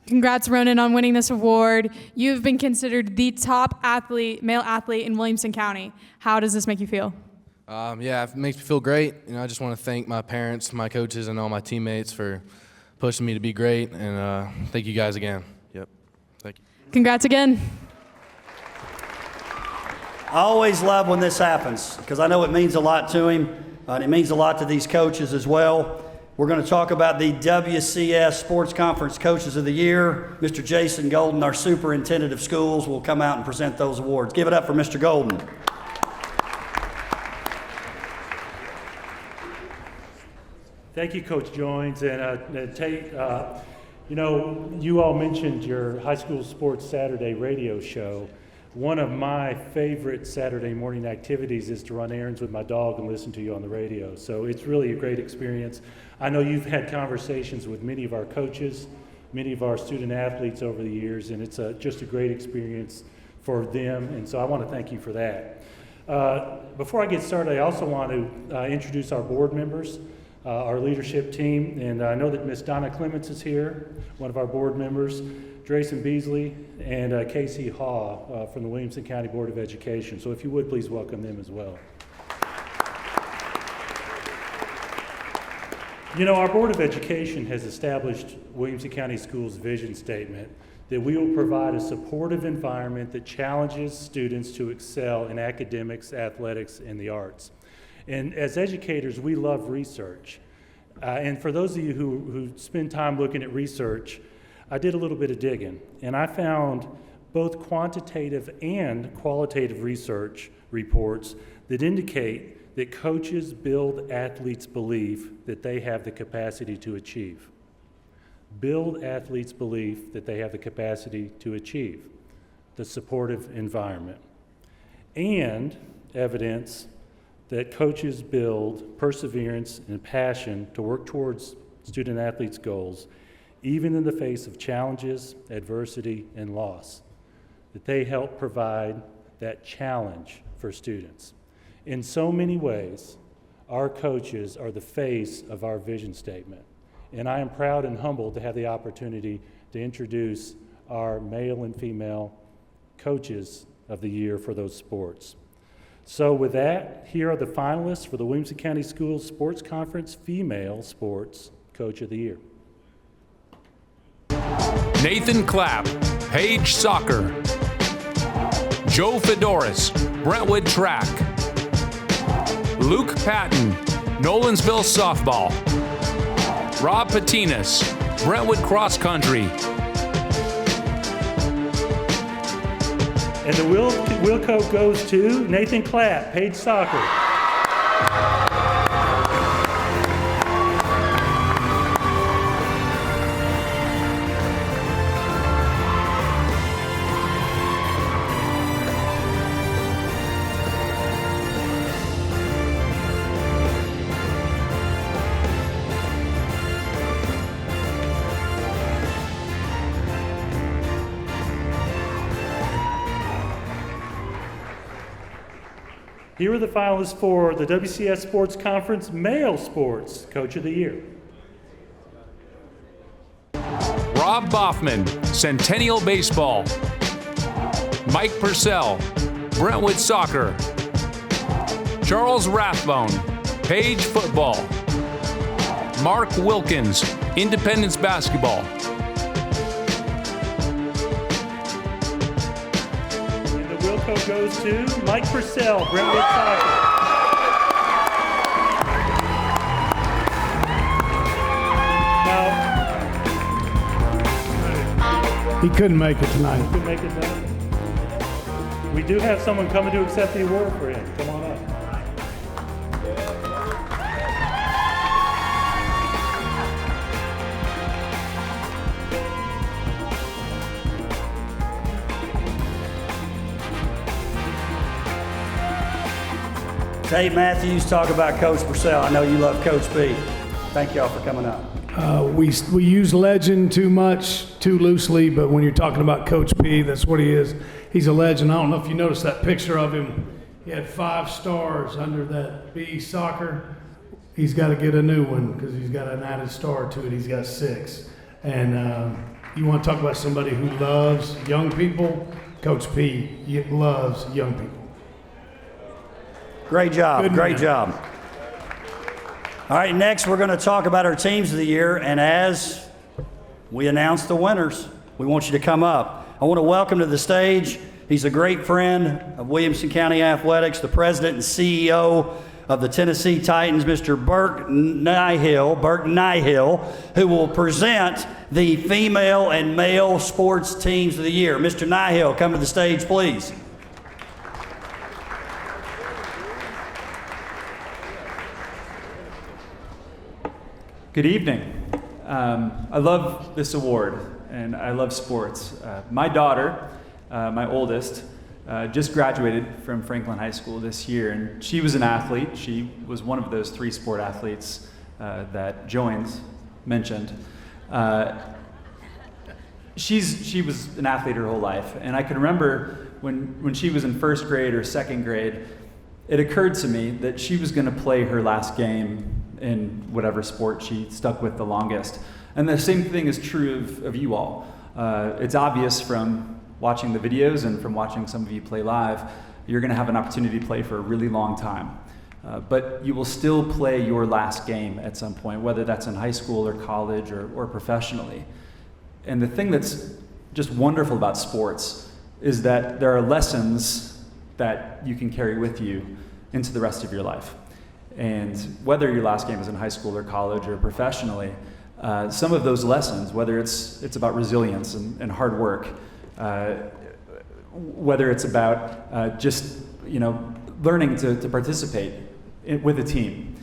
Congrats, Ronan, on winning this award. You've been considered the top male athlete in Williamson County. How does this make you feel? Yeah, it makes me feel great. I just want to thank my parents, my coaches, and all my teammates for pushing me to be great. And thank you guys again. Yep. Thank you. Congrats again. I always love when this happens because I know it means a lot to him, and it means a lot to these coaches as well. We're going to talk about the WCS Sports Conference Coaches of the Year. Mr. Jason Golden, our superintendent of schools, will come out and present those awards. Give it up for Mr. Golden. Thank you, Coach Joins. And Tate, you all mentioned your high school sports Saturday radio show. One of my favorite Saturday morning activities is to run errands with my dog and listen to you on the radio. So it's really a great experience. I know you've had conversations with many of our coaches, many of our student athletes over the years, and it's just a great experience for them. And so I want to thank you for that. Before I get started, I also want to introduce our board members, our leadership team. And I know that Miss Donna Clements is here, one of our board members, Drayson Beasley, and Casey Haw from the Williamson County Board of Education. So if you would, please welcome them as well. Our Board of Education has established Williamson County Schools' vision statement that we will provide a supportive environment that challenges students to excel in academics, athletics, and the arts. And as educators, we love research. And for those of you who spend time looking at research, I did a little bit of digging, and I found both quantitative and qualitative research reports that indicate that coaches build athletes' belief that they have the capacity to achieve. Build athletes' belief that they have the capacity to achieve the supportive environment. And evidence that coaches build perseverance and passion to work towards student athletes' goals, even in the face of challenges, adversity, and loss. That they help provide that challenge for students. In so many ways, our coaches are the face of our vision statement. And I am proud and humbled to have the opportunity to introduce our male and female coaches of the year for those sports. So with that, here are the finalists for the Williamson County Schools Sports Conference Female Sports Coach of the Year. Nathan Clapp, Page Soccer. Joe Fedoris, Brentwood Track. Luke Patton, Nolensville Softball. Rob Patinas, Brentwood Cross Country. And the Wilco goes to Nathan Clapp, Page Soccer. Here are the finalists for the WCS Sports Conference Male Sports Coach of the Year. Rob Boffman, Centennial Baseball. Mike Purcell, Brentwood Soccer. Charles Rathbone, Page Football. Mark Wilkins, Independence Basketball. Goes to Mike Purcell, Brentwood Soccer. Now, he couldn't make it tonight. Couldn't make it tonight. We do have someone coming to accept the award for him. Come on up. Dave Matthews, talk about Coach Purcell. I know you love Coach B. Thank y'all for coming up. We use legend too much, too loosely, but when you're talking about Coach P, that's what he is. He's a legend. I don't know if you noticed that picture of him. He had 5 stars under that B soccer. He's got to get a new one because he's got an added star to it. He's got 6. And you want to talk about somebody who loves young people? Coach P loves young people. Great job. Good Great man. job. All right, next we're going to talk about our teams of the year. And as we announce the winners, we want you to come up. I want to welcome to the stage, he's a great friend of Williamson County Athletics, the president and CEO of the Tennessee Titans, Mr. Burke Nyhill, who will present the female and male sports teams of the year. Mr. Nyhill, come to the stage, please. Good evening. I love this award, and I love sports. My daughter, my oldest, just graduated from Franklin High School this year, and she was an athlete. She was one of those 3 sport athletes that Joines mentioned. She was an athlete her whole life, and I can remember when she was in 1st grade or 2nd grade, it occurred to me that she was going to play her last game in whatever sport she stuck with the longest. And the same thing is true of you all. It's obvious from watching the videos and from watching some of you play live, you're going to have an opportunity to play for a really long time. But you will still play your last game at some point, whether that's in high school or college or professionally. And the thing that's just wonderful about sports is that there are lessons that you can carry with you into the rest of your life. And whether your last game is in high school or college or professionally, some of those lessons, whether it's about resilience and hard work, whether it's about just learning to participate with a team,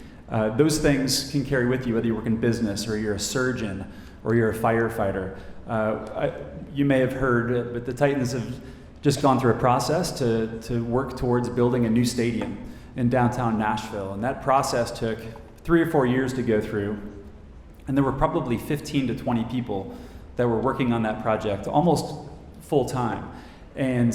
those things can carry with you whether you work in business or you're a surgeon or you're a firefighter. You may have heard, but the Titans have just gone through a process to work towards building a new stadium in downtown Nashville. And that process took 3 or 4 years to go through. And there were probably 15 to 20 people that were working on that project almost full time. And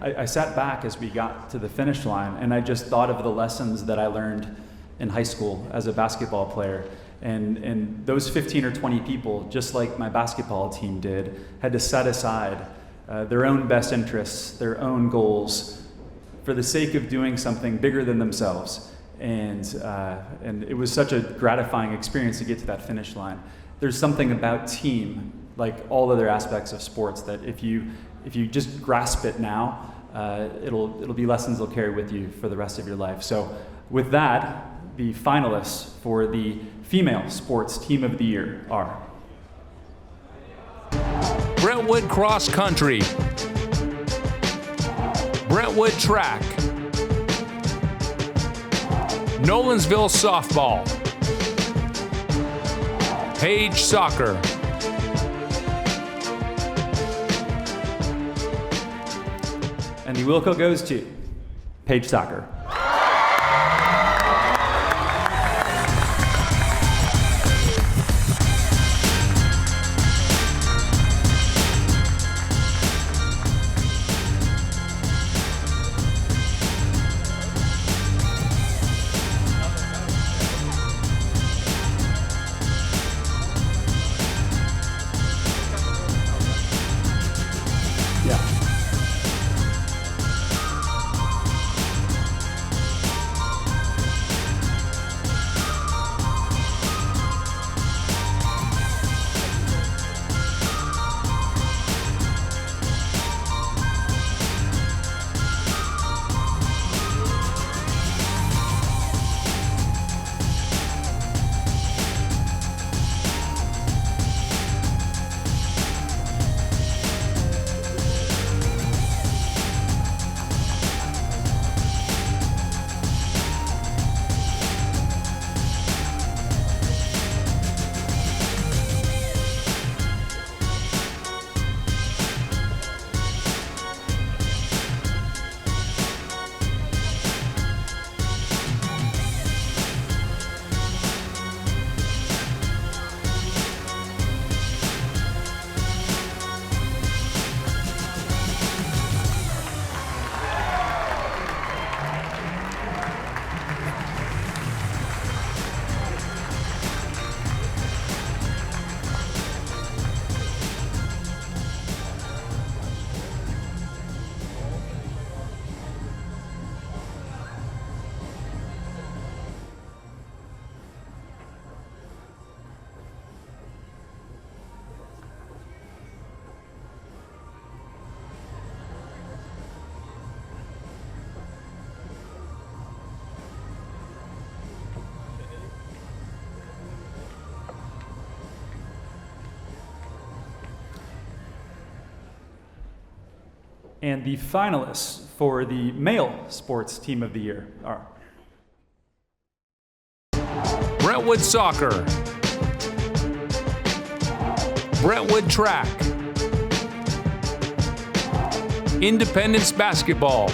I sat back as we got to the finish line, and I just thought of the lessons that I learned in high school as a basketball player. And those 15 or 20 people, just like my basketball team did, had to set aside their own best interests, their own goals, for the sake of doing something bigger than themselves. And it was such a gratifying experience to get to that finish line. There's something about team, like all other aspects of sports, that if you just grasp it now, it'll be lessons you'll carry with you for the rest of your life. So with that, the finalists for the Female Sports Team of the Year are Brentwood Cross Country, Brentwood Track, Nolensville Softball, Page Soccer, and the Wilco goes to Page Soccer. And the finalists for the Male Sports Team of the Year are Brentwood Soccer, Brentwood Track, Independence Basketball,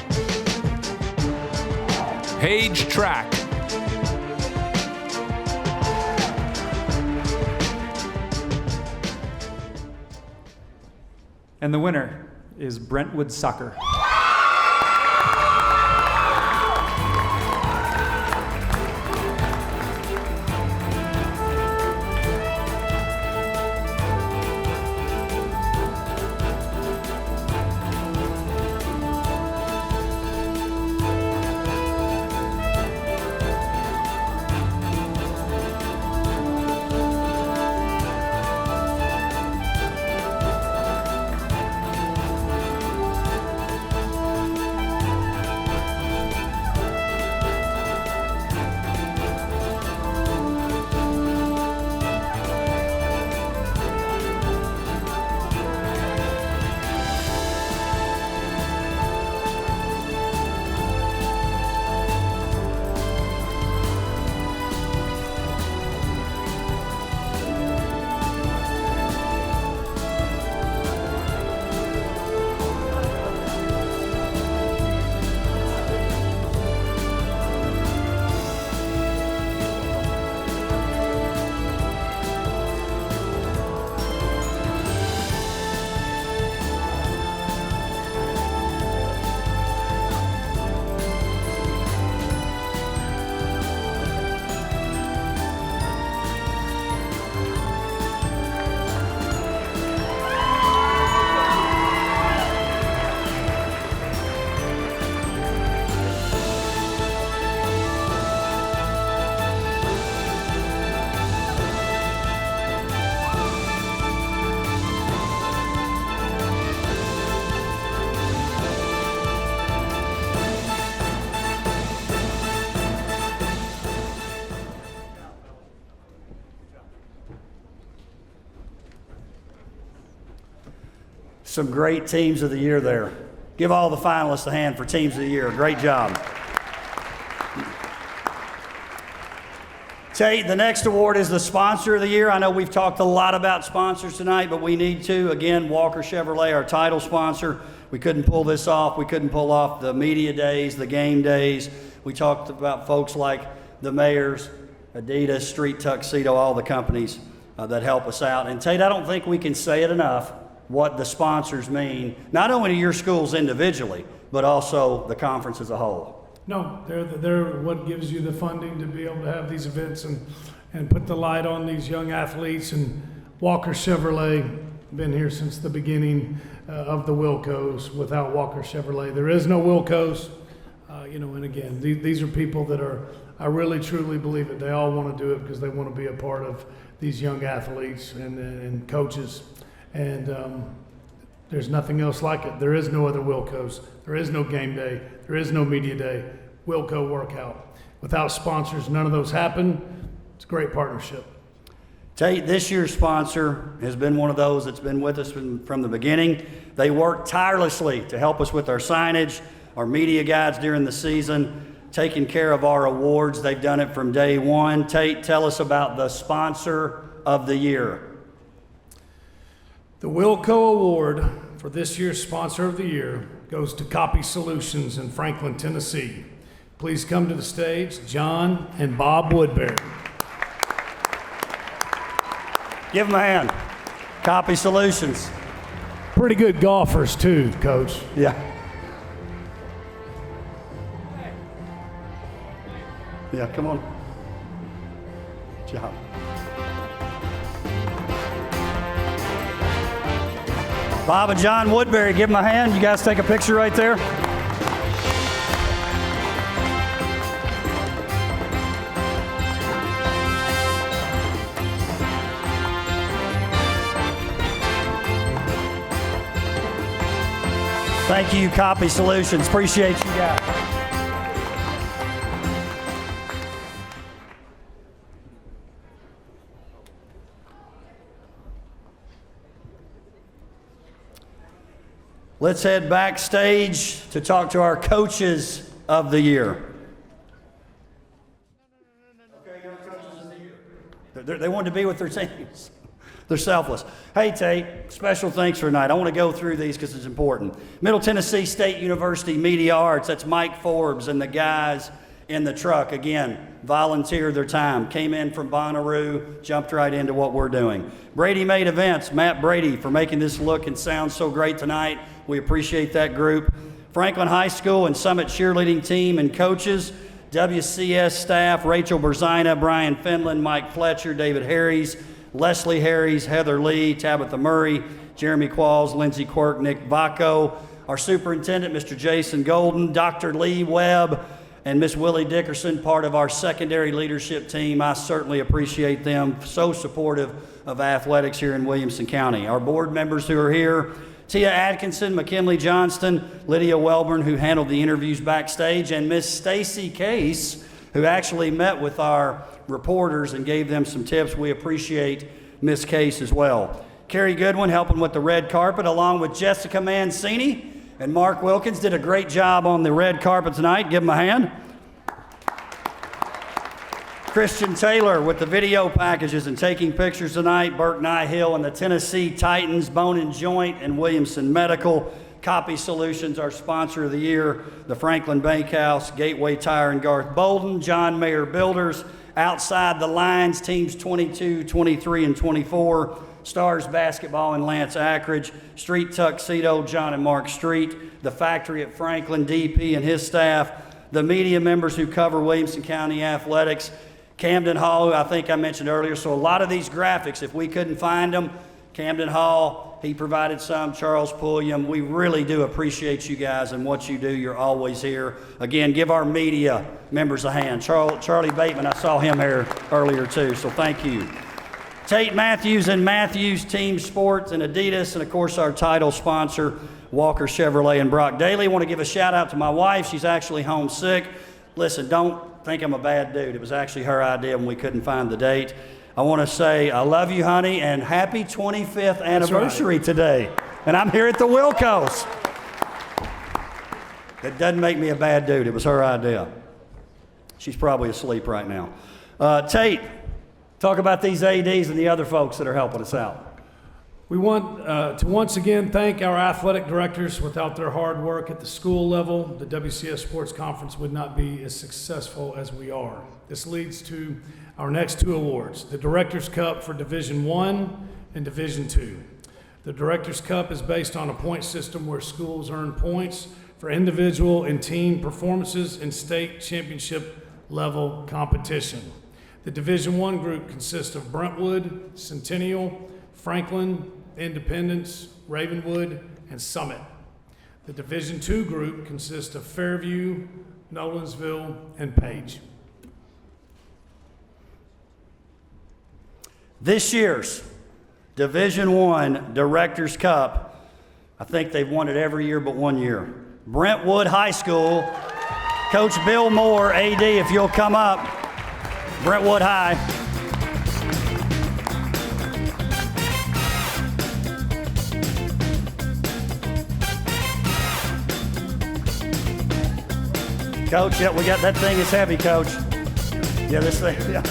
Page Track, and the winner is Brentwood Soccer. Some great teams of the year there. Give all the finalists a hand for teams of the year. Great job. Tate, the next award is the sponsor of the year. I know we've talked a lot about sponsors tonight, but we need to. Again, Walker Chevrolet, our title sponsor. We couldn't pull this off. We couldn't pull off the media days, the game days. We talked about folks like the Mayors, Adidas, Street Tuxedo, all the companies that help us out. And Tate, I don't think we can say it enough what the sponsors mean, not only to your schools individually, but also the conference as a whole. No, they're what gives you the funding to be able to have these events and put the light on these young athletes. And Walker Chevrolet, been here since the beginning of the WILLCOs. Without Walker Chevrolet, there is no WILLCOs. And again, these are people that I really truly believe it. They all want to do it because they want to be a part of these young athletes and coaches. And there's nothing else like it. There is no other WILLCOs. There is no game day. There is no media day. WILLCO workout. Without sponsors, none of those happen. It's a great partnership. Tate, this year's sponsor has been one of those that's been with us from the beginning. They work tirelessly to help us with our signage, our media guides during the season, taking care of our awards. They've done it from day one. Tate, tell us about the sponsor of the year. The WILLCO Award for this year's Sponsor of the Year goes to Copy Solutions in Franklin, Tennessee. Please come to the stage, John and Bob Woodbury. Give them a hand. Copy Solutions. Pretty good golfers too, Coach. Yeah. Yeah, come on. Good job. Bob and John Woodbury, give them a hand. You guys take a picture right there. Thank you, Copy Solutions. Appreciate you guys. Let's head backstage to talk to our coaches of the year. They wanted to be with their teams. They're selfless. Hey, Tate, special thanks for tonight. I want to go through these because it's important. Middle Tennessee State University Media Arts, that's Mike Forbes and the guys in the truck. Again, volunteered their time, came in from Bonnaroo, jumped right into what we're doing. Brady Made Events, Matt Brady, for making this look and sound so great tonight. We appreciate that group. Franklin High School and Summit Cheerleading Team and coaches, WCS staff, Rachel Berzina, Brian Finland, Mike Fletcher, David Harries, Leslie Harries, Heather Lee, Tabitha Murray, Jeremy Qualls, Lindsey Quirk, Nick Vacco, our superintendent, Mr. Jason Golden, Dr. Lee Webb, and Miss Willie Dickerson, part of our secondary leadership team. I certainly appreciate them, so supportive of athletics here in Williamson County. Our board members who are here, Tia Atkinson, McKinley Johnston, Lydia Welburn, who handled the interviews backstage, and Miss Stacy Case, who actually met with our reporters and gave them some tips. We appreciate Miss Case as well. Carrie Goodwin helping with the red carpet, along with Jessica Mancini and Mark Wilkins, did a great job on the red carpet tonight. Give them a hand. Christian Taylor with the video packages and taking pictures tonight. Burke Niehill and the Tennessee Titans, Bone and Joint, and Williamson Medical. Copy Solutions, our sponsor of the year. The Franklin Bakehouse, Gateway Tire and Garth Bolden, John Mayer Builders. Outside the Lines, teams 22, 23, and 24. Stars Basketball and Lance Ackridge. Street Tuxedo, John and Mark Street. The Factory at Franklin, DP and his staff. The media members who cover Williamson County athletics. Camden Hall, who I think I mentioned earlier. So a lot of these graphics, if we couldn't find them, Camden Hall, he provided some, Charles Pulliam. We really do appreciate you guys and what you do. You're always here. Again, give our media members a hand. Charlie Bateman, I saw him here earlier too, so thank you. Tate Matthews and Matthews Team Sports and Adidas, and of course our title sponsor, Walker Chevrolet and Brock Daly. I want to give a shout out to my wife. She's actually homesick. Listen, don't think I'm a bad dude. It was actually her idea when we couldn't find the date. I want to say I love you, honey, and happy 25th anniversary today. And I'm here at the WILLCOs. It doesn't make me a bad dude. It was her idea. She's probably asleep right now. Tate, talk about these ADs and the other folks that are helping us out. We want to once again thank our athletic directors. Without their hard work at the school level, the WCS Sports Conference would not be as successful as we are. This leads to our next two awards, the Directors Cup for Division I and Division II. The Directors Cup is based on a point system where schools earn points for individual and team performances in state championship level competition. The Division I group consists of Brentwood, Centennial, Franklin, Independence, Ravenwood, and Summit. The Division II group consists of Fairview, Nolensville, and Page. This year's Division I Directors Cup, I think they've won it every year but 1 year. Brentwood High School, Coach Bill Moore, AD, if you'll come up. Brentwood High. Coach, yeah, we got that thing is heavy, Coach. Yeah, this thing, yeah.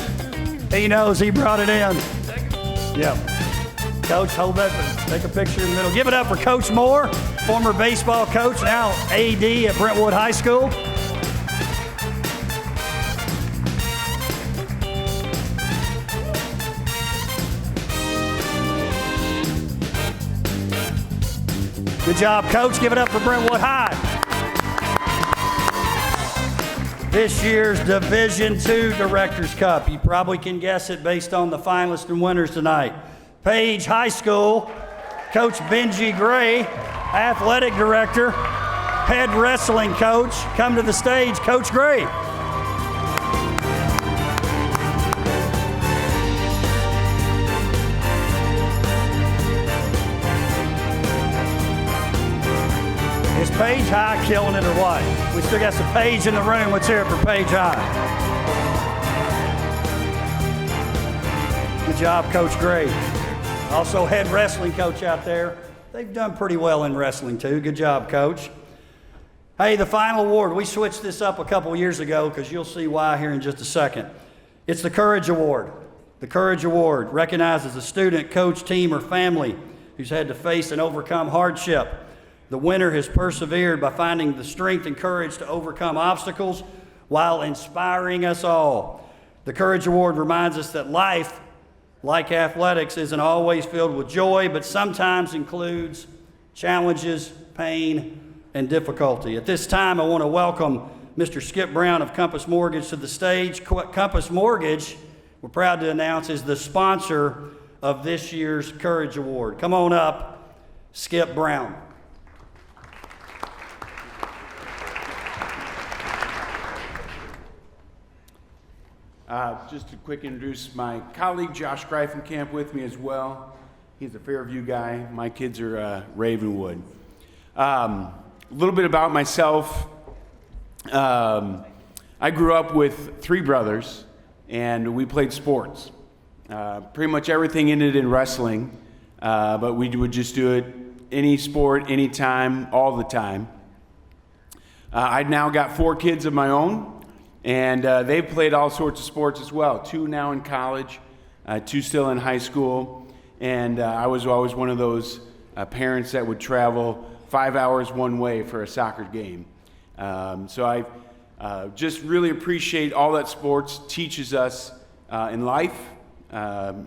He knows, he brought it in. Yeah. Coach, hold that, take a picture in the middle. Give it up for Coach Moore, former baseball coach, now AD at Brentwood High School. Good job, Coach. Give it up for Brentwood High. This year's Division II Directors Cup. You probably can guess it based on the finalists and winners tonight. Page High School, Coach Benji Gray, Athletic Director, Head Wrestling Coach. Come to the stage, Coach Gray. Is Page High killing it or what? We still got some Page in the room. Let's hear it for Page High. Good job, Coach Gray. Also head wrestling coach out there. They've done pretty well in wrestling too. Good job, Coach. Hey, the final award. We switched this up a couple years ago because you'll see why here in just a second. It's the Courage Award. The Courage Award recognizes a student, coach, team, or family who's had to face and overcome hardship. The winner has persevered by finding the strength and courage to overcome obstacles while inspiring us all. The Courage Award reminds us that life, like athletics, isn't always filled with joy, but sometimes includes challenges, pain, and difficulty. At this time, I want to welcome Mr. Skip Brown of Compass Mortgage to the stage. Compass Mortgage, we're proud to announce, is the sponsor of this year's Courage Award. Come on up, Skip Brown. Just to quick introduce my colleague, Josh Greifenkamp, with me as well. He's a Fairview guy. My kids are Ravenwood. A little bit about myself. I grew up with three brothers, and we played sports. Pretty much everything ended in wrestling, but we would just do it any sport, anytime, all the time. I've now got 4 kids of my own. And they've played all sorts of sports as well. 2 now in college, 2 still in high school. And I was always one of those parents that would travel 5 hours one way for a soccer game. So I just really appreciate all that sports teaches us in life.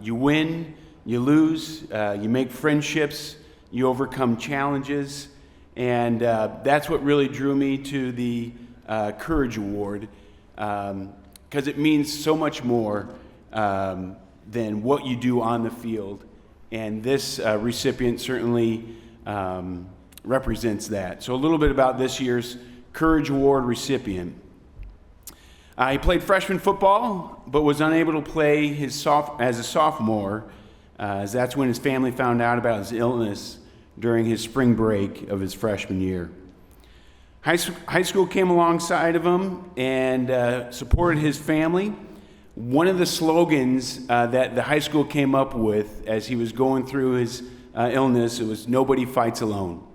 You win, you lose, you make friendships, you overcome challenges. And that's what really drew me to the Courage Award. Because it means so much more than what you do on the field. And this recipient certainly represents that. So a little bit about this year's Courage Award recipient. He played freshman football, but was unable to play as a sophomore, as that's when his family found out about his illness during his spring break of his freshman year. High school came alongside of him and supported his family. One of the slogans that the high school came up with as he was going through his illness, it was nobody fights alone.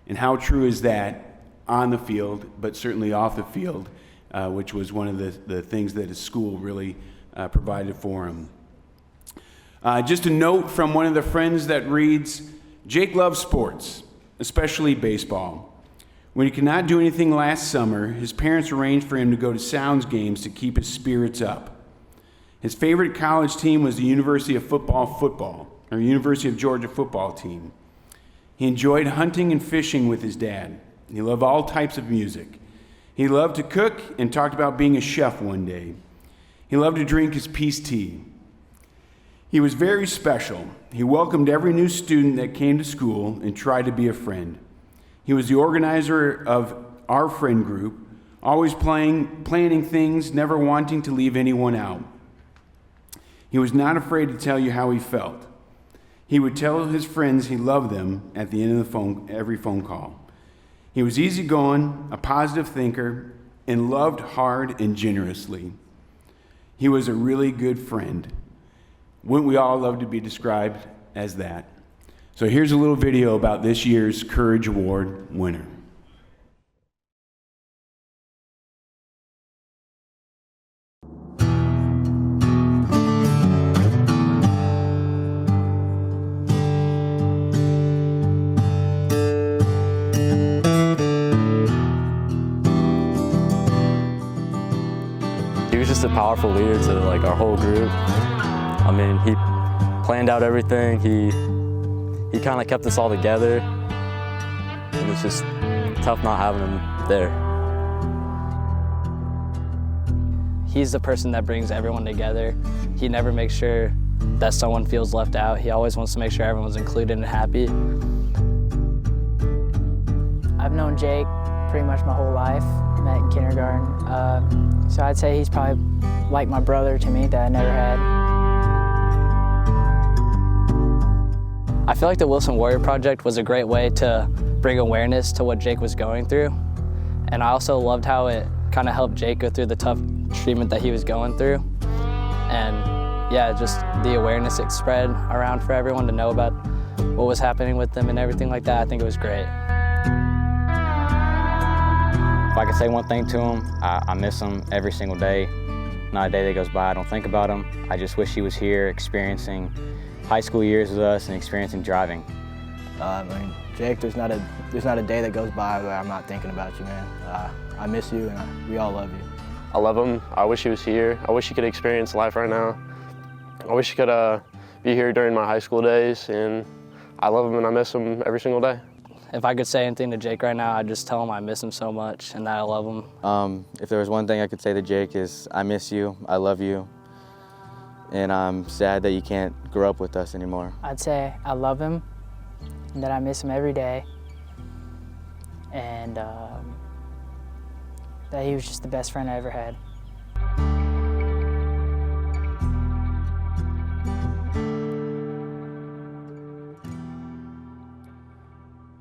And how true is that on the field, but certainly off the field, which was one of the things that his school really provided for him. Just a note from one of the friends that reads, Jake loves sports, especially baseball. When he could not do anything last summer, his parents arranged for him to go to Sounds games to keep his spirits up. His favorite college team was the University of Georgia football team. He enjoyed hunting and fishing with his dad. He loved all types of music. He loved to cook and talked about being a chef one day. He loved to drink his peace tea. He was very special. He welcomed every new student that came to school and tried to be a friend. He was the organizer of our friend group, always planning things, never wanting to leave anyone out. He was not afraid to tell you how he felt. He would tell his friends he loved them at the end of every phone call. He was easygoing, a positive thinker, and loved hard and generously. He was a really good friend. Wouldn't we all love to be described as that? So here's a little video about this year's Courage Award winner. He was just a powerful leader to like our whole group. I mean, he planned out everything. He kind of kept us all together. It was just tough not having him there. He's the person that brings everyone together. He never makes sure that someone feels left out. He always wants to make sure everyone's included and happy. I've known Jake pretty much my whole life. Met in kindergarten. So I'd say he's probably like my brother to me that I never had. I feel like the Wilson Warrior Project was a great way to bring awareness to what Jake was going through. And I also loved how it kind of helped Jake go through the tough treatment that he was going through. And yeah, just the awareness it spread around for everyone to know about what was happening with them and everything like that. I think it was great. If I could say one thing to him, I miss him every single day. Not a day that goes by I don't think about him. I just wish he was here experiencing high school years with us and experiencing driving. I mean, Jake, there's not a day that goes by where I'm not thinking about you, man. I miss you, and we all love you. I love him. I wish he was here. I wish he could experience life right now. I wish he could be here during my high school days, and I love him and I miss him every single day. If I could say anything to Jake right now, I'd just tell him I miss him so much and that I love him. If there was one thing I could say to Jake is I miss you, I love you, and I'm sad that you can't grow up with us anymore. I'd say I love him and that I miss him every day, and that he was just the best friend I ever had.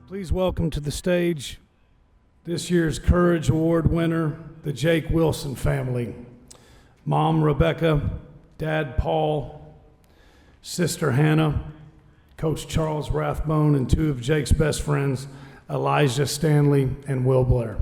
Please welcome to the stage this year's Courage Award winner, the Jake Wilson family. Mom, Rebecca, Dad, Paul, Sister Hannah, Coach Charles Rathbone, and two of Jake's best friends, Elijah Stanley and Will Blair.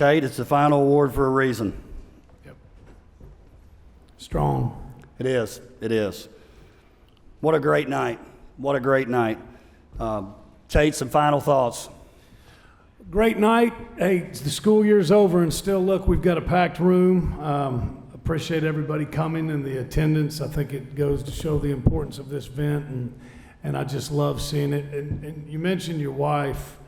Tate, it's the final award for a reason. Strong. It is. It is. What a great night. What a great night. Tate, some final thoughts. Great night. Hey, the school year's over, and still, look, we've got a packed room. Appreciate everybody coming and the attendance. I think it goes to show the importance of this event, and I just love seeing it. And you mentioned your wife.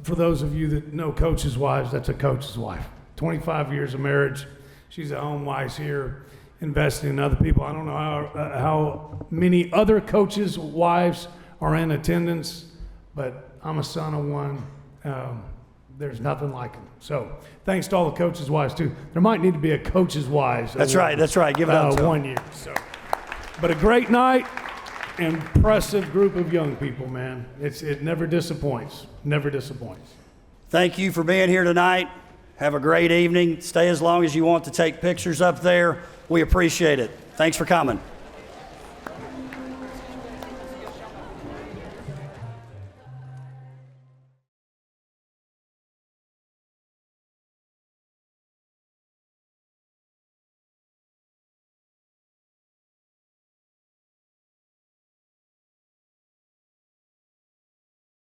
For those of you that know coaches' wives, that's a coach's wife. 25 years of marriage. She's at home wise here, investing in other people. I don't know how many other coaches' wives are in attendance, but I'm a son of one. There's nothing like them. So thanks to all the coaches' wives too. There might need to be a coach's wives. That's right. That's right. Give it up to 1 year. So, but a great night. Impressive group of young people, man. It never disappoints. Never disappoints. Thank you for being here tonight. Have a great evening. Stay as long as you want to take pictures up there. We appreciate it. Thanks for coming.